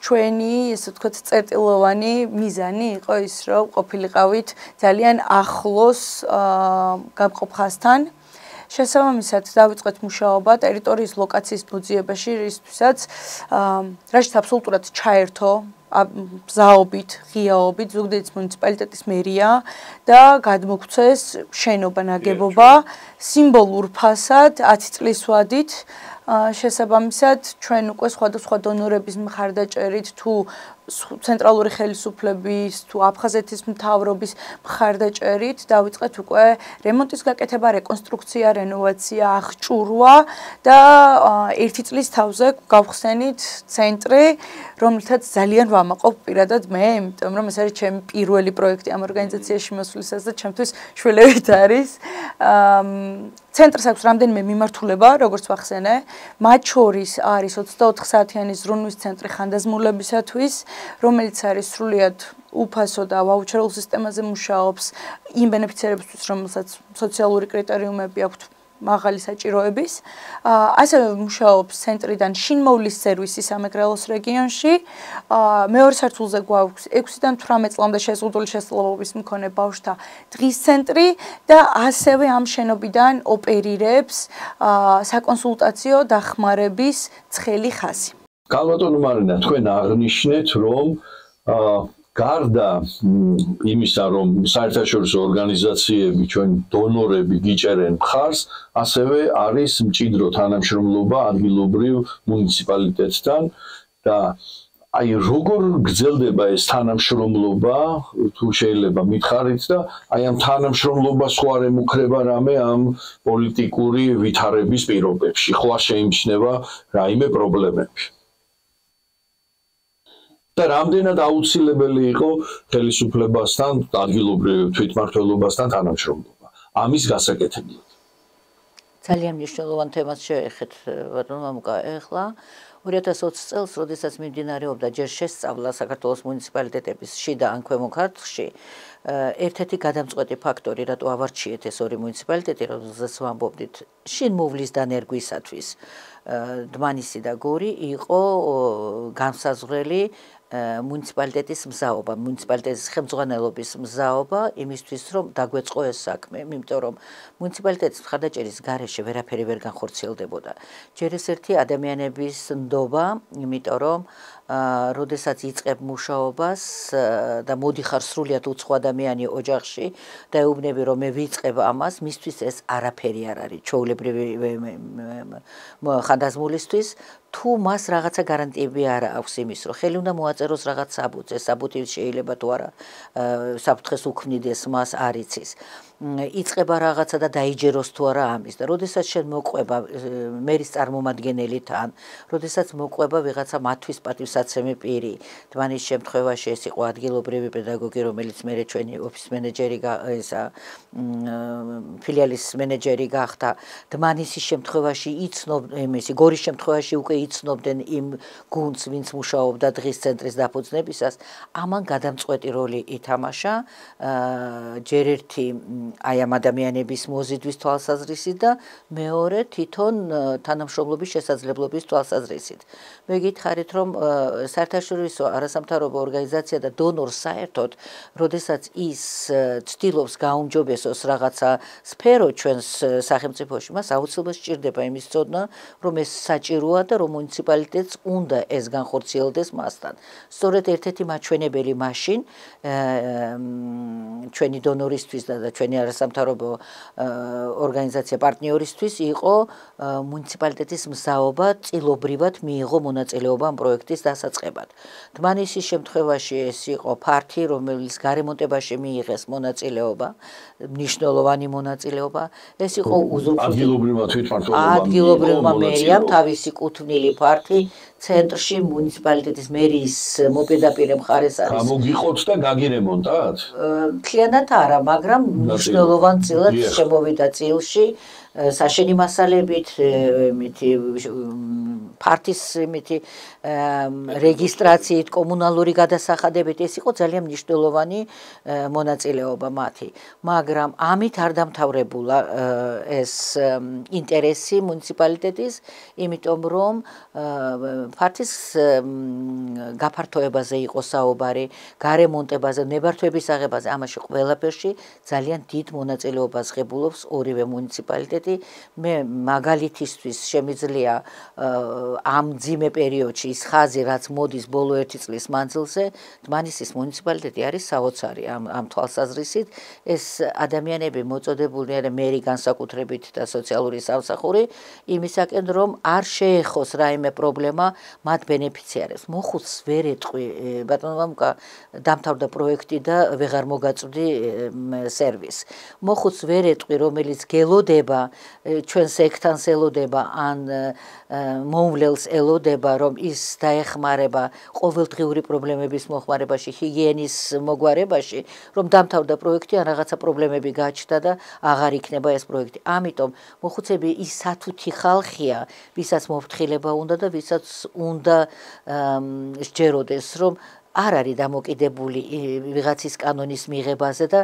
ჩვენი, ესე ვთქვათ, წერტილოვანი მიზანი იყო ის, რომ ყოფილიყავით ძალიან ახლოს გამყოფხასთან. შესაბამისად, დავიწყეთ მუშაობა ტერიტორიის ლოკაციის მოძიებაში, რისთვისაც რაშიც აბსოლუტურად ჩაერთო ზაობით, ღიაობით, ზუგდიდის მუნიციპალიტეტის მერია და გადმოგვცეს შენობა ნაგებობა სიმბოლურ ფასად 10 წლის ვადით. შესაბამისად, ჩვენ უკვე სხვადასხვა დონორების მხარდაჭერით თუ ცენტრალური ხელისუფლების თუ აფხაზეთის მთავრობის მხარდაჭერით დავიწყეთ უკვე რემონტის გაკეთება, რეკონსტრუქცია, რენოვაცია, აღჭურვა და 1 წლის თავზე გავხსენით ცენტრი, რომელთაც ძალიან ვამაყობ პირადად მე, იმიტომ რომ ეს არის ჩემი პირველი პროექტი ამ ორგანიზაციაში მოსვლისას და ჩემთვის შვილებით არის. ცენტრს აქვს რამდენიმე მიმართულება, როგორც ვახსენე, მათ შორის არის 24 საათიანი ზრუნვის ცენტრი ხანდაზმულებისათვის, რომელიც არის სრულიად უფასო და ვაუჩერულ სისტემაზე მუშაობს იმ ბენეფიციარებისთვის, რომელსაც სოციალური კრიტერიუმები აქვთ მაღალი საჭიროების. ასევე მუშაობს ცენტრიდან შინმოვლის სერვისი სამეგრელოს რეგიონში. მეორე სართულზე გვაქვს 6-დან 18 წლამდე შეზღუდული შესაძლებლობის მქონე ბავშვთა დღის ცენტრი და ასევე ამ შენობიდან ოპერირებს საკონსულტაციო დახმარების ცხელი ხაზი.
Kalbatono Marina, თქვენ აღნიშნეთ, რომ გარდა იმისა, რომ საერთაშორისო ორგანიზაციები ჩვენ დონორები გიჭერენ მხარს, ასევე არის მჭიდრო თანამშრომლობა ადგილობრივ მუნიციპალიტეტთან და აი როგორ გრძელდება ეს თანამშრომლობა, თუ შეიძლება მითხარით და აი ამ თანამშრომლობას ხო არ ემუქრება რამე ამ პოლიტიკური ვითარების პირობებში, ხო არ შეიმჩნევა რაიმე პრობლემები. და რამდენად აუცილებელი იყო ხელისუფლებასთან, ადგილობრივ თვითმმართველობასთან თანამშრომლობა ამის გასაკეთებლად.
ძალიან მნიშვნელოვან თემას შეეხეთ ბატონო მამუკა. ეხლა 2020 წელს, როდესაც მიმდინარეობდა ჯერ შესწავლა საქართველოს მუნიციპალიტეტების შიდა ან ქვემო ქართლში, ერთ-ერთი გადამწყვეტი ფაქტორი, რატო ავარჩიეთ ეს ორი მუნიციპალიტეტი, რომელზეც ვამბობდით, შინმოვლის დანერგვისათვის დმანისი და გორი იყო განსაზღვრელი მუნიციპალიტეტის მზაობა, მუნიციპალიტეტის ხელმძღვანელობის მზაობა იმისთვის, რომ დაგვეწყო ეს საქმე, იმიტომ რომ მუნიციპალიტეტის მხარდაჭერის გარეშე ვერაფერი ვერ განხორციელდებოდა. ჯერ ეს ერთი ადამიანების ნდობა, იმიტომ რომ როდესაც იწყებ მუშაობას და მოდიხარ სრულიად უცხო ადამიანი ოჯახში და ეუბნები რომ მე ვიწყებ ამას, მისთვის ეს არაფერი არ არის ჩვეულებრივი ხანდაზმულისთვის, თუ მას რაღაცა გარანტიები არ აქვს იმის, რომ ხელი უნდა მოაწეროს რაღაც საბუთზე, საბუთი შეიძლება თუ არა საფრთხეს უქმნიდეს მას არ იცის. იწყება რაღაცა და დაიჯეროს თუ არა ამის და როდესაც შენ მოყვება მერის წარმომადგენელი თან, როდესაც მოყვება ვიღაცა მათთვის პატივსაცემი პირი, დმანის შემთხვევაში ეს იყო ადგილობრივი პედაგოგი, რომელიც მე ჩვენი ოფის მენეჯერი ფილიალის მენეჯერი გახდა, დმანისის შემთხვევაში იმისი გორის შემთხვევაში უკვე იცნობდნენ იმ გუნდს, ვინც მუშაობდა დღის ცენტრის დაფუძნებისას, ამან გადამწყვეტი როლი ითამაშა ჯერ ერთი აი ამ ადამიანების მოზიდვის თვალსაზრისით და მეორე თვითონ თანამშრომლობის შესაძლებლობის თვალსაზრისით. მე გითხარით, რომ საერთაშორისო არასამთავრობო ორგანიზაცია და დონორს საერთოდ, როდესაც ის ცდილობს გაუმჯობესოს რაღაცა სფერო ჩვენს სახელმწიფოში, მას აუცილებლად სჭირდება იმის ცოდნა, რომ ეს საჭიროა და რომ მუნიციპალიტეტს უნდა ეს განხორციელდეს მასთან. სწორედ ერთ-ერთი მაჩვენებელი მაშინ ჩვენი დონორისთვის და ჩვენი არასამთავრობო ორგანიზაცია პარტნიორისთვის იყო მუნიციპალიტეტის მზაობა წილობრივად მიიღო მონაწილეობა ამ პროექტის დასაწყებად. დმანისის შემთხვევაში ეს იყო ფართი, რომელიც გარემონტებაში მიიღეს მონაწილეობა, მნიშვნელოვანი მონაწილეობა. ეს იყო
ადგილობრივმა თვითმმართველობამ,
ადგილობრივმა მერიამ თავისი კუთვნილი ფართი ცენტრში მუნიციპალიტეტის მერის მოპირდაპირე მხარეს არის.
გამოგიყოთ და გაგირემონტათ?
მთლიანად არა, მაგრამ მნიშვნელოვან წილად შემოვიდა წილში საშენი მასალებით, ფართის რეგისტრაციით, კომუნალური გადასახადებით, ეს იყო ძალიან მნიშვნელოვანი მონაწილეობა მათი. მაგრამ ამით არ დამთავრებულა ეს ინტერესი მუნიციპალიტეტის, იმიტომ რომ ფართის გაფართოებაზე იყო საუბარი, გარემონტებაზე, ნებართვების აღებაზე, ამაში ყველაფერში ძალიან დიდ მონაწილეობას ღებულობს ორივე მუნიციპალიტეტი. მე მაგალითისთვის შემიძლია ამ ძიმე პერიოდში ის ხაზი, რაც მოდის ბოლო 1 წლის მანძილზე, დმანისის მუნიციპალიტეტი არის საოცარი ამ თვალსაზრისით. ეს ადამიანები მოწოდებული არიან მერი განსაკუთრებით და სოციალური სამსახური იმისაკენ, რომ არ შეეხოს რაიმე პრობლემა მათ ბენეფიციარებს. მოხუც ვერ ეტყვი, ბატონო მამუკა, დამთავრდა პროექტი და ვეღარ მოგაწვდი სერვისს. მოხუც ვერ ეტყვი, რომელიც გელოდება ჩვენს ექთანს ელოდება ან მოვლელს ელოდება, რომ ის დაეხმარება ყოველდღიური პრობლემების მოხმარებაში, ჰიგიენის მოგვარებაში, რომ დამთავრდა პროექტი ან რაღაცა პრობლემები გაჩნდა და აღარ იქნება ეს პროექტი. ამიტომ მოხუცები ის სათუთი ხალხია, ვისაც მოფრთხილება უნდა და ვისაც უნდა სჯეროდეს, რომ არ არის დამოკიდებული ვიღაცის კანონის მიღებაზე და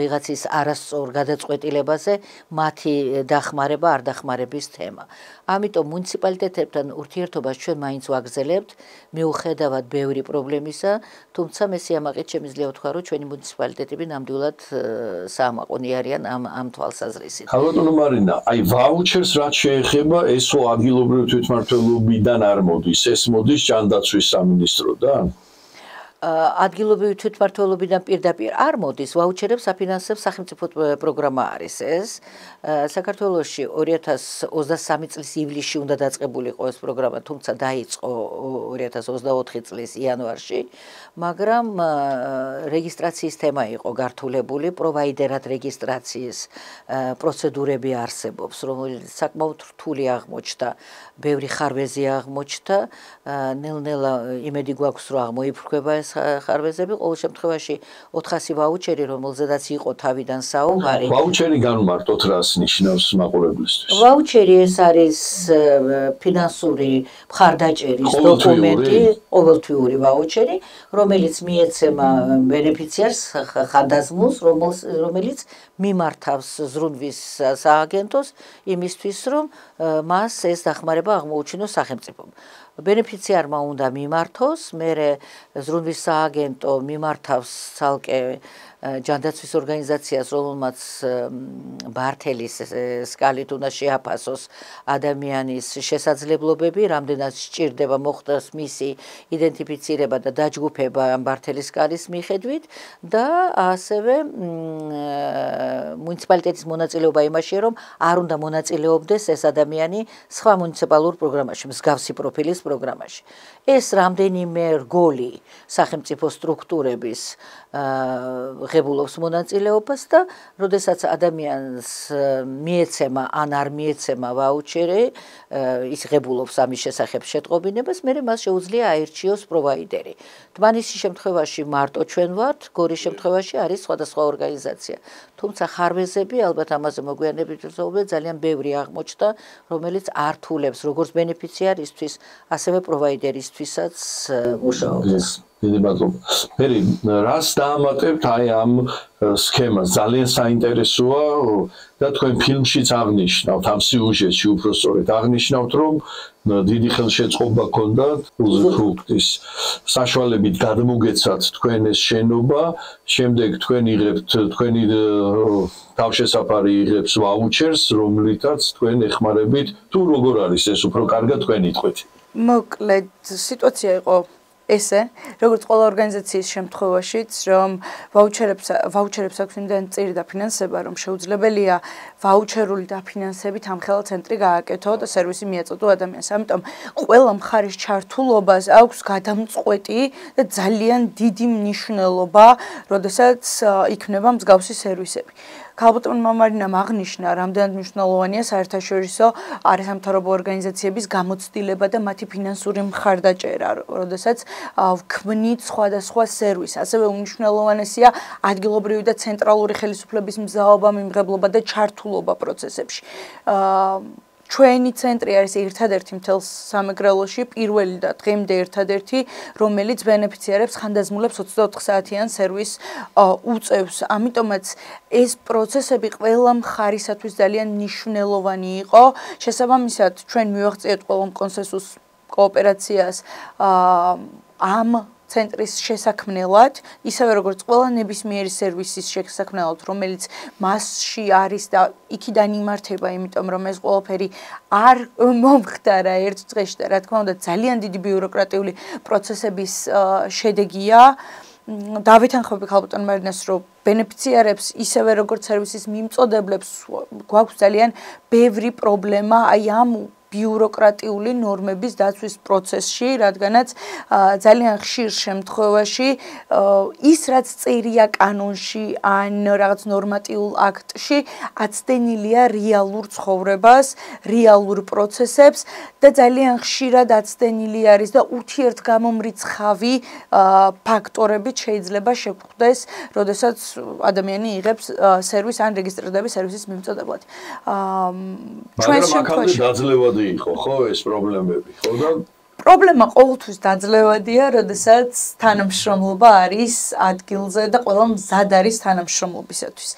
ვიღაცის არასწორ გადაწყვეტილებაზე მათი დახმარება არ დახმარების თემა. ამიტომ მუნიციპალიტეტებთან ურთიერთობას ჩვენ მაინც ვაგრძელებთ, მიუხედავად ბევრი პრობლემისა, თუმცა მე სიამაყით შემიძლია ვთქვა, რომ ჩვენი მუნიციპალიტეტები ნამდვილად საამაყონი არიან ამ თვალსაზრისით.
ქალბატონო მარინა, აი ვაუჩერს რაც შეეხება, ესო ადგილობრივი თვითმმართველობიდან არ მოდის, ეს მოდის ჯანდაცვის სამინისტროდან?
ადგილობრივი თვითმმართველობიდან პირდაპირ არ მოდის, ვაუჩერებს აფინანსებს სახელმწიფო პროგრამა არის ეს. საქართველოში 2023 წლის ივლისში უნდა დაწყებულიყო ეს პროგრამა, თუმცა დაიწყო 2024 წლის იანვარში, მაგრამ რეგისტრაციის თემა იყო გართულებული, პროვაიდერად რეგისტრაციის პროცედურები არსებობს, რომელიც საკმაოდ რთული აღმოჩნდა, ბევრი ხარვეზი აღმოჩნდა, ნელ-ნელა იმედი გვაქვს, რომ აღმოიფრქვება ეს ხარვეზები, ყოველ შემთხვევაში 400 ვაუჩერი, რომელზედაც იყო თავიდან საუბარი.
ვაუჩერი განვმარტოთ რას ნიშნავს მაყურებლისთვის?
ვაუჩერი ეს არის ფინანსური მხარდაჭერის დოკუმენტი, ყოველთვიური ვაუჩერი, რომელიც მიეცემა ბენეფიციარს ხანდაზმულს, რომელიც მიმართავს ზრუნვის სააგენტოს იმისთვის, რომ მას ეს დახმარება აღმოუჩინოს სახელმწიფომ. ბენეფიციარმა უნდა მიმართოს, მერე ზრუნვის სააგენტო მიმართავს ცალკე ჯანდაცვის ორგანიზაციას, რომელმაც ბართელის სკალით უნდა შეაფასოს ადამიანის შესაძლებლობები, რამდენად სჭირდება მოხდეს მისი იდენტიფიცირება და დაჯგუფება ამ ბართელის სკალის მიხედვით და ასევე მუნიციპალიტეტის მონაწილეობა იმაში, რომ არ უნდა მონაწილეობდეს ეს ადამიანი სხვა მუნიციპალურ პროგრამაში, მსგავსი პროფილის პროგრამაში. ეს რამდენიმე რგოლი სახელმწიფო სტრუქტურების ღებულობს მონაწილეობას და როდესაც ადამიანს მიეცემა ან არ მიეცემა ვაუჩერი, ის ღებულობს ამის შესახებ შეტყობინებას, მერე მას შეუძლია აირჩიოს პროვაიდერი. თბანისის შემთხვევაში მარტო ჩვენ ვართ, გორის შემთხვევაში არის სხვადასხვა ორგანიზაცია. თუმცა ხარვეზები, ალბათ ამაზე მოგვიანებით ვსაუბრობთ, ძალიან ბევრი აღმოჩნდა, რომელიც ართულებს როგორც ბენეფიციარისთვის, ასევე პროვაიდერისთვისაც მუშაობს.
დიდი მადლობა. მერი, რას დაამატებთ აი ამ სქემას? ძალიან საინტერესოა და თქვენ ფილმშიც აღნიშნავთ, ამ სიუჟეტში უпростоრეთ აღნიშნავთ, რომ დიდი ხელშეწყობა ჰქონდათ უზფრუქტის საშუალებით გადმოგეცათ თქვენ ეს შენობა, შემდეგ თქვენ იღებთ თქვენი თავშესაფარი იღებს ვაუჩერს, რომლითაც თქვენ ეხმარებით, თუ როგორ არის ეს უფრო კარგად თქვენ იტყვით.
მოკლედ სიტუაცია იყო ესე, როგორც ყველა ორგანიზაციის შემთხვევაშიც, რომ ვაუჩერებს აქვს იმდენ წირი დაფინანსება, რომ შეუძლებელია ვაუჩერული დაფინანსებით ამხელა ცენტრი გააკეთო და სერვისი მიაწოდო ადამიანს. ამიტომ ყველა მხარის ჩართულობას აქვს გადამწყვეტი და ძალიან დიდი მნიშვნელობა, როდესაც იქნება მსგავსი სერვისები. ქალბატონმა მარინამ აღნიშნა, რამდენად მნიშვნელოვანია საერთაშორისო არასამთავრობო ორგანიზაციების გამოცდილება და მათი ფინანსური მხარდაჭერა, როდესაც ვქმნით სხვადასხვა სერვისს. ასევე უმნიშვნელოვანესია ადგილობრივი და ცენტრალური ხელისუფლების მზაობა, მიმღებლობა და ჩართულობა პროცესებში. ჩვენი ცენტრი არის ერთადერთი მთელ სამეგრელოში, პირველი და დღემდე ერთადერთი, რომელიც ბენეფიციარებს ხანდაზმულებს 24 საათიან სერვისს უწევს. ამიტომაც ეს პროცესები ყველა მხარისათვის ძალიან მნიშვნელოვანი იყო. შესაბამისად, ჩვენ მივაღწიეთ ყველა კონსენსუს კოოპერაციას ამ ცენტრის შესაქმნელად, ისევე როგორც ყველა ნებისმიერი სერვისის შესაქმნელად, რომელიც მასში არის და იქიდან იმართება, იმიტომ რომ ეს ყველაფერი არ მომხდარა ერთ დღეში და რა თქმა უნდა ძალიან დიდი ბიუროკრატიული პროცესების შედეგია. დავეთანხმები ქალბატონ მარინას, რომ ბენეფიციარებს ისევე როგორც სერვისის მიმწოდებლებს გვაქვს ძალიან ბევრი პრობლემა აი ამ ბიუროკრატიული ნორმების დაცვის პროცესში, რადგანაც ძალიან ხშირ შემთხვევაში ის რაც წერია კანონში ან რაღაც ნორმატიულ აქტში აცდენილია რეალურ ცხოვრებას, რეალურ პროცესებს და ძალიან ხშირად აცდენილი არის და ურთიერთგამომრიცხავი ფაქტორებით შეიძლება შეგვხვდეს, როდესაც ადამიანი იღებს სერვისს ან რეგისტრირდება სერვისის მიმწოდებლად. ჩვენ შემთხვევაში
დაძლევადი იყო, ხო, ეს პრობლემები, ხო და
პრობლემა ყოველთვის დაძლევადია, როდესაც თანამშრომლობა არის ადგილზე და ყველა მზად არის თანამშრომლობისათვის.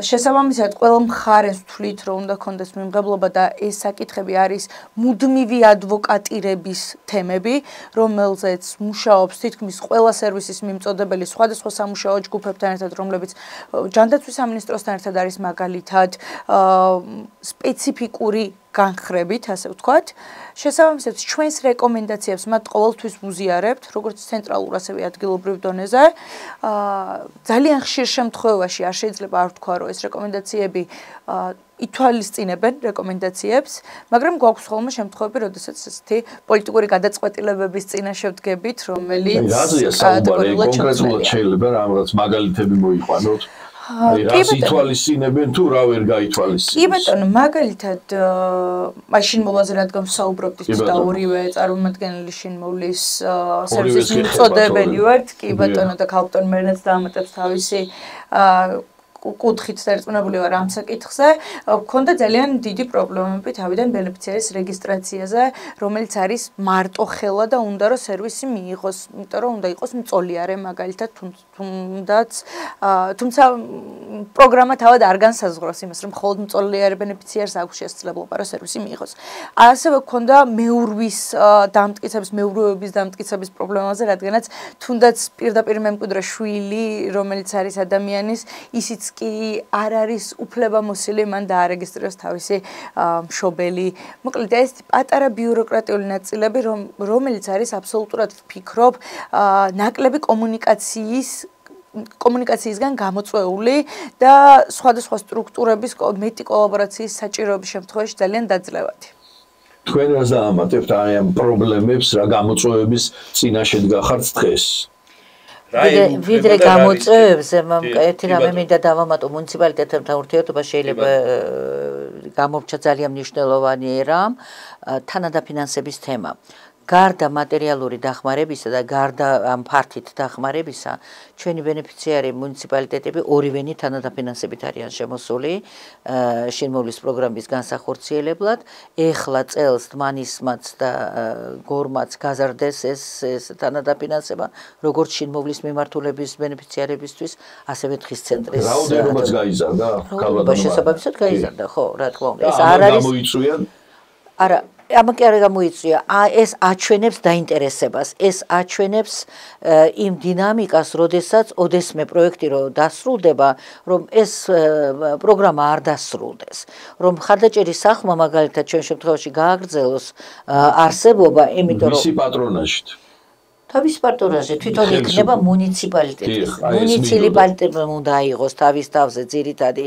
შესაბამისად, ყველა მხარეს ვთვლით, რომ უნდა კონდეს მიმღებლობა და ეს საკითხები არის მუდმივი ადვოკატირების თემები, რომელზეც მუშაობს თითქმის ყველა სერვისის მიმწოდებელი სხვადასხვა სამუშაო ჯგუფებთან ერთად, რომლებიც ჯანდაცვის სამინისტროსთან ერთად არის მაგალითად სპეციფიკური განხრებით, ასე ვთქვათ. შესაბამისად, ჩვენს რეკომენდაციებს მათ ყოველთვის ვუზიარებთ, როგორც ცენტრალურ, ასევე ადგილობრივ დონეზე. ძალიან ხშირ შემთხვევაში არ შეიძლება არ ვთქვა, რომ ეს რეკომენდაციები ითვალისწინებენ რეკომენდაციებს, მაგრამ გვაქვს ხოლმე შემთხვევები, როდესაც ესეთი პოლიტიკური გადაწყვეტილებების წინაშე ვდგებით, რომელიც
კატეგორიულად შეიძლება რაღაც მაგალითები მოიყვანოთ. რას ითვალისწინებენ თუ რა ვერ გაითვალისწინებს?
კი ბატონო, მაგალითად, მაშინ მოვაზე რადგან ვსაუბრობთ და ორივე წარმომადგენელი შინმოვლის სერვისის მიმწოდებელი ვართ, კი ბატონო და ქალბატონ მერნეც დაამატებს თავისი კუთხით დარწმუნებული ვარ ამ საკითხზე, მქონდა ძალიან დიდი პრობლემები თავიდან ბენეფიციარის რეგისტრაციაზე, რომელიც არის მარტოხელა და უნდა რომ სერვისი მიიღოს, იმიტომ რომ უნდა იყოს მწოლიარე მაგალითად თუმცა პროგრამა თავად არ განსაზღვრავს იმას, რომ მხოლოდ მწოლიარე ბენეფიციარს აქვს შესაძლებლობა რომ სერვისი მიიღოს. ასევე მქონდა მეურვის დამტკიცების, მეურვეობის დამტკიცების პრობლემაზე, რადგანაც თუნდაც პირდაპირ მემკვიდრე შვილი, რომელიც არის ადამიანის, ისიც კი არ არის უფლებამოსილი, მან დაარეგისტრიროს თავისი მშობელი. მოკლედ ეს პატარა ბიუროკრატიული ნაწილები, რომელიც არის აბსოლუტურად ვფიქრობ, ნაკლები კომუნიკაციისგან გამოწვეული და სხვადასხვა სტრუქტურების მეტი კოლაბორაციის საჭიროების შემთხვევაში ძალიან დაძლევადი.
თქვენ რა დაამატებთ ამ პრობლემებს, რა გამოწვევების წინაშე დგახართ დღეს?
ვიდრე გამოწვევებს, ერთი რამე მინდა დავამატო მუნიციპალიტეტებთან ურთიერთობა შეიძლება გამორჩა ძალიან მნიშვნელოვანი რამ, თანადაფინანსების თემა. გარდა მატერიალური დახმარებისა და გარდა ამ ფართით დახმარებისა, ჩვენი ბენეფიციარი მუნიციპალიტეტები ორივენი თანადაფინანსებით არიან შემოსული შინმოვლის პროგრამის განსახორციელებლად. ეხლა წელს დმანისმაც და გორმაც გაზარდეს ეს თანადაფინანსება, როგორც შინმოვლის მიმართულების ბენეფიციარებისთვის, ასევე თხის ცენტრის.
რაოდენობაც გაიზარდა?
შესაბამისად გაიზარდა, ხო, რა თქმა უნდა. ეს არ არის
გამოიწვიან?
არა, ამან კი არ გამოიწვია. ეს აჩვენებს დაინტერესებას, ეს აჩვენებს იმ დინამიკას, როდესაც ოდესმე პროექტი რო დასრულდება, რომ ეს პროგრამა არ დასრულდეს, რომ ხარდაჭერის სახმა მაგალითად ჩვენ შემთხვევაში გააგრძელოს არსებობა, იმიტომ რომ
ვისი პატრონაჟით?
თავის პატრონაჟი თვითონ იქნება მუნიციპალიტეტი. მუნიციპალიტეტმა უნდა აიღოს თავის თავზე ძირითადი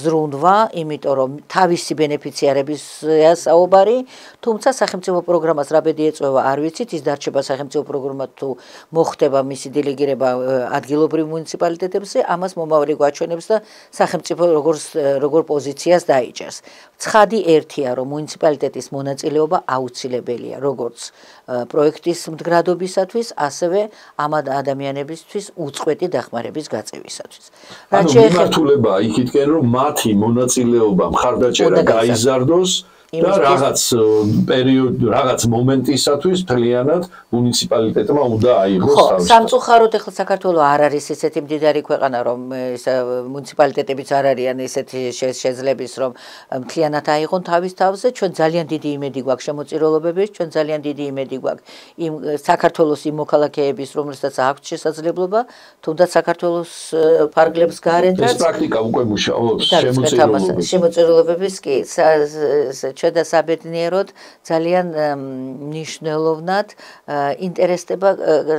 ზრუნვა, იმიტომ რომ თავისი ბენეფიციარებისაა საუბარი, თუმცა სახელმწიფო პროგრამას რა ბედი ეწევა არ ვიცით, ის დარჩება სახელმწიფო პროგრამა თუ მოხდება მისი დილეგირება ადგილობრივ მუნიციპალიტეტებზე, ამას მომავალი გვაჩვენებს და სახელმწიფო როგორ პოზიციას დაიჭერს. ცხადი ერთია, რომ მუნიციპალიტეტის მონაწილეობა აუცილებელია, როგორც პროექტის მდგრადობისათვის, ასევე ამ ადამიანებისთვის უწყვეტი დახმარების გაწევისათვის.
ანუ მიმართულებაა იქითკენ, რომ მათი მონაწილეობა მხარდაჭერა გაიზარდოს და რაღაც მომენტისათვის მთლიანად მუნიციპალიტეტმა უნდა აიღოს თავისი.
სამწუხაროდ ახლა საქართველოს არ არის ისეთი მდიდარი ქვეყანა, რომ მუნიციპალიტეტებიც არ არიან ისეთი შეძლების, რომ მთლიანად აიღონ თავის თავზე. ჩვენ ძალიან დიდი იმედი გვაქვს შემოწირულობების, ჩვენ ძალიან დიდი იმედი გვაქვს იმ საქართველოს იმ მოქალაქეების, რომელსაც აქვს შესაძლებლობა, თუნდაც საქართველოს ფარგლებს გარეთ.
ეს პრაქტიკა უკვე მუშაობს
შემოწირულობების კი ჩვენ და საბედნიეროდ ძალიან მნიშვნელოვნად ინტერესდება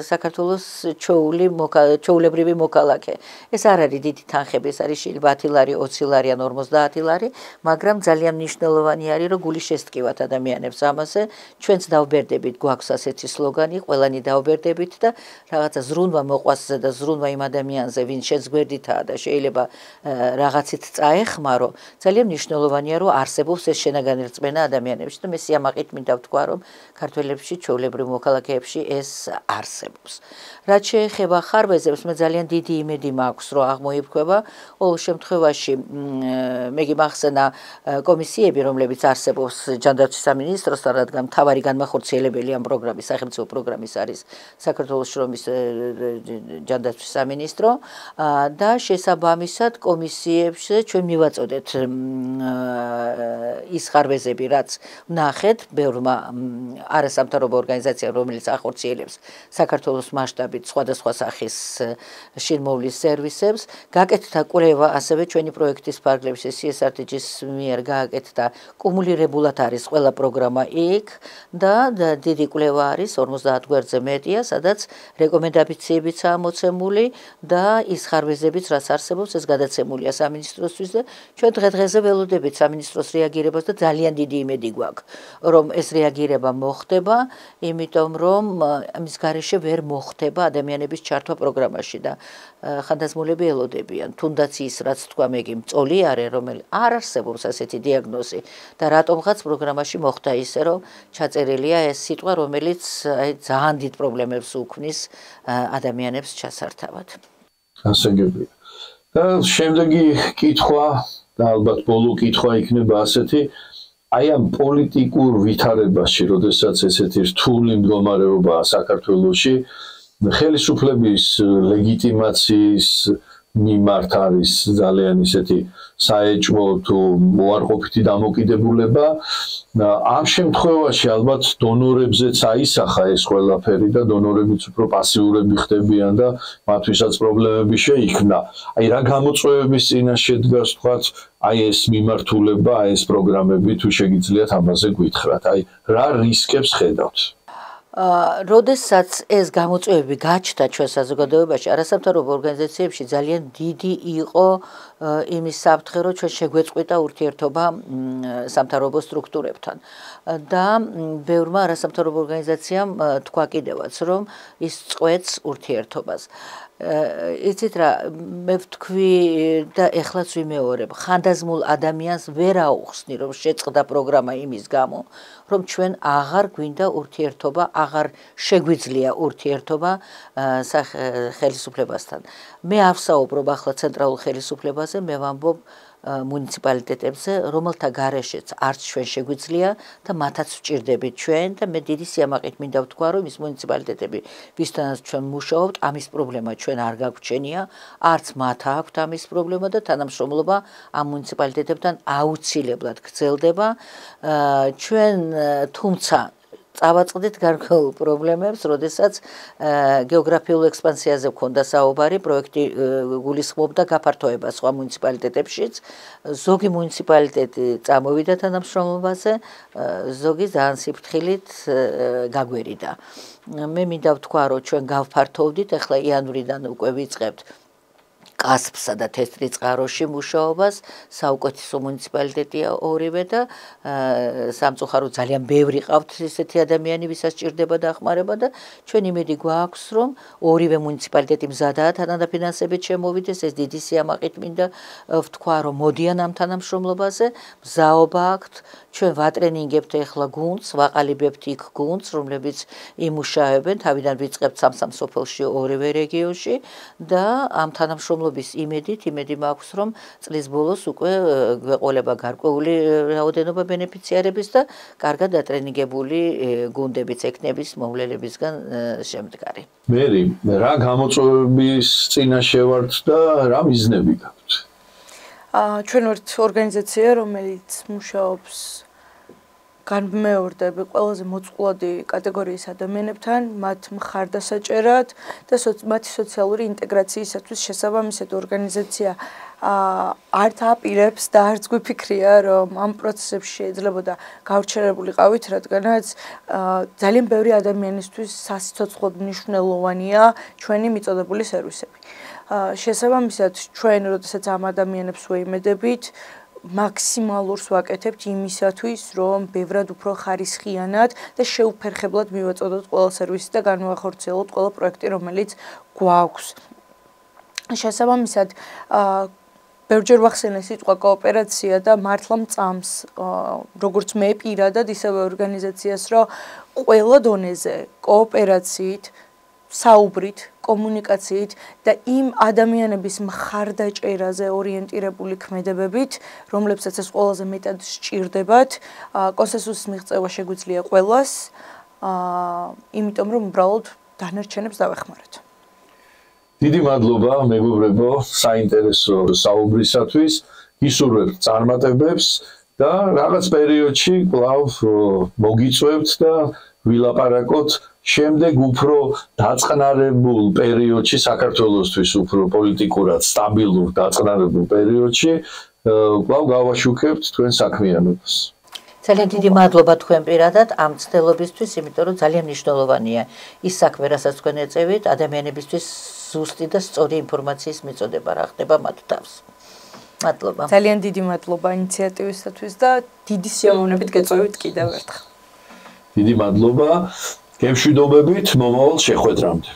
საქართველოს ჩვეულებრივი მოქალაქე. ეს არ არის დიდი თანხები, ეს არის 10 ლარი, 20 ლარი ან 50 ლარი, მაგრამ ძალიან მნიშვნელოვანი არის, რომ გული შესტკივათ ადამიანებს ამაზე. ჩვენც დავბერდებით, გვაქვს ასეთი სლოგანი, ყველანი დავბერდებით და რაღაცა ზრუნვა მოყვასზე და ზრუნვა იმ ადამიანზე, ვინც შეძგვერდითაა და შეიძლება რაღაცით წაეხმარო, ძალიან მნიშვნელოვანია, რომ არსებობს ეს შენაგანი რწმენა ადამიანებში და მე სიამაყით მინდა ვთქვა, რომ ქართველებში, ჩვეულებრივ მოქალაქეებში ეს არსებობს. რაც შეეხება ხარვეზებს, მე ძალიან დიდი იმედი მაქვს, რომ აღმოიფრქვება. ყოველ შემთხვევაში მე გიმახსენა კომისიები, რომლებიც არსებობს ჯანდაცვის სამინისტროსთან, რადგან მთავარი განმახორციელებელი ამ პროგრამის, სახელმწიფო პროგრამის არის საქართველოს შრომის ჯანდაცვის სამინისტრო და შესაბამისად კომისიებში ჩვენ მივაწოდეთ ის ხარვეზები, რაც ვნახეთ ბევრმა არასამთავრობო ორგანიზაციამ, რომელიც ახორციელებს საქართველოს მასშტაბით სხვადასხვა სახის შინმოვლის სერვისებს, გაკეთდა კვლევა ასევე ჩვენი პროექტის ფარგლებში CSRTG-ის მიერ გააკეთდა კუმულირებულად არის ყველა პროგრამა იქ და დიდი კვლევა არის 50 გვერდზე მეტია, სადაც რეკომენდაციებიცაა მოცემული და ის ხარვეზებიც რაც არსებობს ეს გადაცემულია სამინისტროსთვის და ჩვენ დღე-დღეზე ველოდებით სამინისტროს რეაგირებას და ძალიან დიდი იმედი გვაქვს რომ ეს რეაგირება მოხდება, იმიტომ რომ ამის გარეშე ვერ მოხდება ადამიანების ჩართვა პროგრამაში და ხანდაზმულები ელოდებიან, თუნდაც ის რაც თქვა მეგი მწოლი არის, რომელიც არ არსებობს ასეთი დიაგნოზი და რატომღაც პროგრამაში მოხდა ისე, რომ ჩაწერილია ეს სიტყვა, რომელიც ძალიან დიდ პრობლემებს უქმნის ადამიანებს ჩასართავად.
ასაგებია. და შემდეგი კითხვა და ალბათ ბოლო კითხვა იქნება ასეთი, აი ამ პოლიტიკურ ვითარებაში, როდესაც ესეთი რთული მდგომარეობაა საქართველოში, ხელისუფლების ლეგიტიმაციის მიმართ არის ძალიან ისეთი საეჭვო თუ უარყოფითი დამოკიდებულება. ამ შემთხვევაში ალბათ დონორებზეც აისახა ეს ყველაფერი და დონორებიც უფრო პასიურები ხდებიან და მათთვისაც პრობლემები შეიქმნა. აი რა გამოწვევების წინაშე დგას თქვათ აი ეს მიმართულება, აი ეს პროგრამები თუ შეგიძლიათ ამაზე გითხრათ. აი რა რისკებს ხედავთ?
როდესაც ეს გამოწვევები გაჩნდა ჩვენ საზოგადოებაში, არასამთავრობო ორგანიზაციებში ძალიან დიდი იყო იმის საფრთხე, რომ ჩვენ შეგვეწყვიტა ურთიერთობა სამთავრობო სტრუქტურებთან და ბევრმა არასამთავრობო ორგანიზაციამ თქვა კიდევაც, რომ ის წყვეტს ურთიერთობას. იცით რა, მე ვთქვი და ეხლაც ვიმეორებ, ხანდაზმულ ადამიანს ვერ აუხსნი, რომ შეწყდა პროგრამა იმის გამო, რომ ჩვენ აღარ გვინდა ურთიერთობა, აღარ შეგვიძლია ურთიერთობა ხელისუფლებასთან. მე არ ვსაუბრობ ახლა ცენტრალურ ხელისუფლებაზე, მე ვამბობ მუნიციპალიტეტებზე, რომელთა გარეშეც არც ჩვენ შეგვიძლია და მათაც ვჭირდებით ჩვენ და მე დიდი სიამაყით მინდა ვთქვა, რომ ის მუნიციპალიტეტები, ვისთანაც ჩვენ მუშაობთ, ამის პრობლემა ჩვენ არ გაგვჩენია, არც მათ აქვთ ამის პრობლემა და თანამშრომლობა ამ მუნიციპალიტეტებთან აუცილებლად გრძელდება. ჩვენ თუმცა წავაწყდით გარკვეულ პრობლემებს, როდესაც გეოგრაფიულ ექსპანსიაზე გქონდა საუბარი, პროექტი გულისხმობდა გაფართოებას სხვა მუნიციპალიტეტებშიც. ზოგი მუნიციპალიტეტი წამოვიდა თანამშრომლობაზე, ზოგი ძალიან სიფრთხილით გაგვერიდა. მე მინდა ვთქვა, რომ ჩვენ გავფართოვდით, ახლა იანვრიდან უკვე ვიწყებთ კასპსა და თეთრიწყაროში მუშაობას, საუკეთესო მუნიციპალიტეტია ორივე და სამწუხაროდ ძალიან ბევრი ყავთ ესეთი ადამიანი, ვისაც ჭირდება დახმარება და ჩვენ იმედი გვაქვს, რომ ორივე მუნიციპალიტეტი მზადაა თანადაფინანსებით შემოვიდეს, ეს დიდი სიამაყით მინდა ვთქვა, რომ მოდიან ამ თანამშრომლობაზე, მზაობა აქვთ, ჩვენ ვატრენინგებთ ახლა გუნდს, ვაყალიბებთ იქ გუნდს, რომლებიც იმუშავებენ, თავიდან ვიწყებთ სამ სოფელში ორივე რეგიონში და ამ თანამშრომლობის იმედი მაქვს, რომ წლის ბოლოს უკვე გვეყოლება გარკვეული რაოდენობა ბენეფიციარების და კარგად დატრენინგებული გუნდებიც ექნების მოვლელებისგან შემდგარი.
მერი, რა გამოწვევების წინაშე ვართ და რა მიზნები გაქვთ?
ჩვენ ვართ ორგანიზაცია, რომელიც მუშაობს განმეორდები ყველაზე მოწყვლადი კატეგორიის ადამიანებთან, მათ მხარდასაჭერად და მათი სოციალური ინტეგრაციისათვის შესაბამისად ორგანიზაცია არ აპირებს და არც გვიფიქრია, რომ ამ პროცესებში შეიძლებოდა გავრჩელებულიყავით, რადგანაც ძალიან ბევრი ადამიანისთვის სასიცოცხლოდ მნიშვნელოვანია ჩვენი მიწოდებული სერვისები. შესაბამისად, ჩვენ როდესაც ამ ადამიანებს ვეიმედებით, მაქსიმალურს ვაკეთებთ იმისათვის, რომ ბევრად უფრო ხარისხიანად და შეუფერხებლად მივაწოდოთ ყველა სერვისი და განვახორციელოთ ყველა პროექტი, რომელიც გვაქვს. შესაბამისად, ბევრჯერ ვახსენე სიტყვა კოოპერაცია და მართლა მწამს როგორც მე პირადად ისევე ორგანიზაციას რომ ყველა დონეზე კოოპერაციით საუბრით, კომუნიკაციით და იმ ადამიანების მხარდაჭერაზე ორიენტირებული ქმედებებით, რომლებსაც ეს ყველაზე მეტად სჭირდებათ, კონსენსუსის მიღწევა შეგვიძლია ყველას, იმიტომ რომ უბრალოდ დანარჩენებს დავეხმაროთ.
დიდი მადლობა მეგობრებო საინტერესო საუბრისათვის, გისურვებთ წარმატებებს და რაღაც პერიოდში კვლავ მოგიწვევთ და ვილაპარაკოთ შემდეგ უფრო დაწყნარებულ პერიოდში საქართველოსთვის უფრო პოლიტიკურად სტაბილურ დაწყნარებულ პერიოდში კვლავ გავაშუქებთ თქვენ საქმიანობას.
ძალიან დიდი მადლობა თქვენ პირადად ამ ცდელობისთვის, იმიტომ რომ ძალიან მნიშვნელოვანია ის საქმე, რასაც თქვენ ეწევით, ადამიანებისთვის ზუსტი და სწორი ინფორმაციის მიწოდება რა ხდება მათ თავს. მადლობა.
ძალიან დიდი მადლობა ინიციატივისათვის და დიდი სიამოვნებით გეწევით კიდევ ერთხელ.
დიდი მადლობა. გემშვიდობებით მომავალ შეხვედრამდე.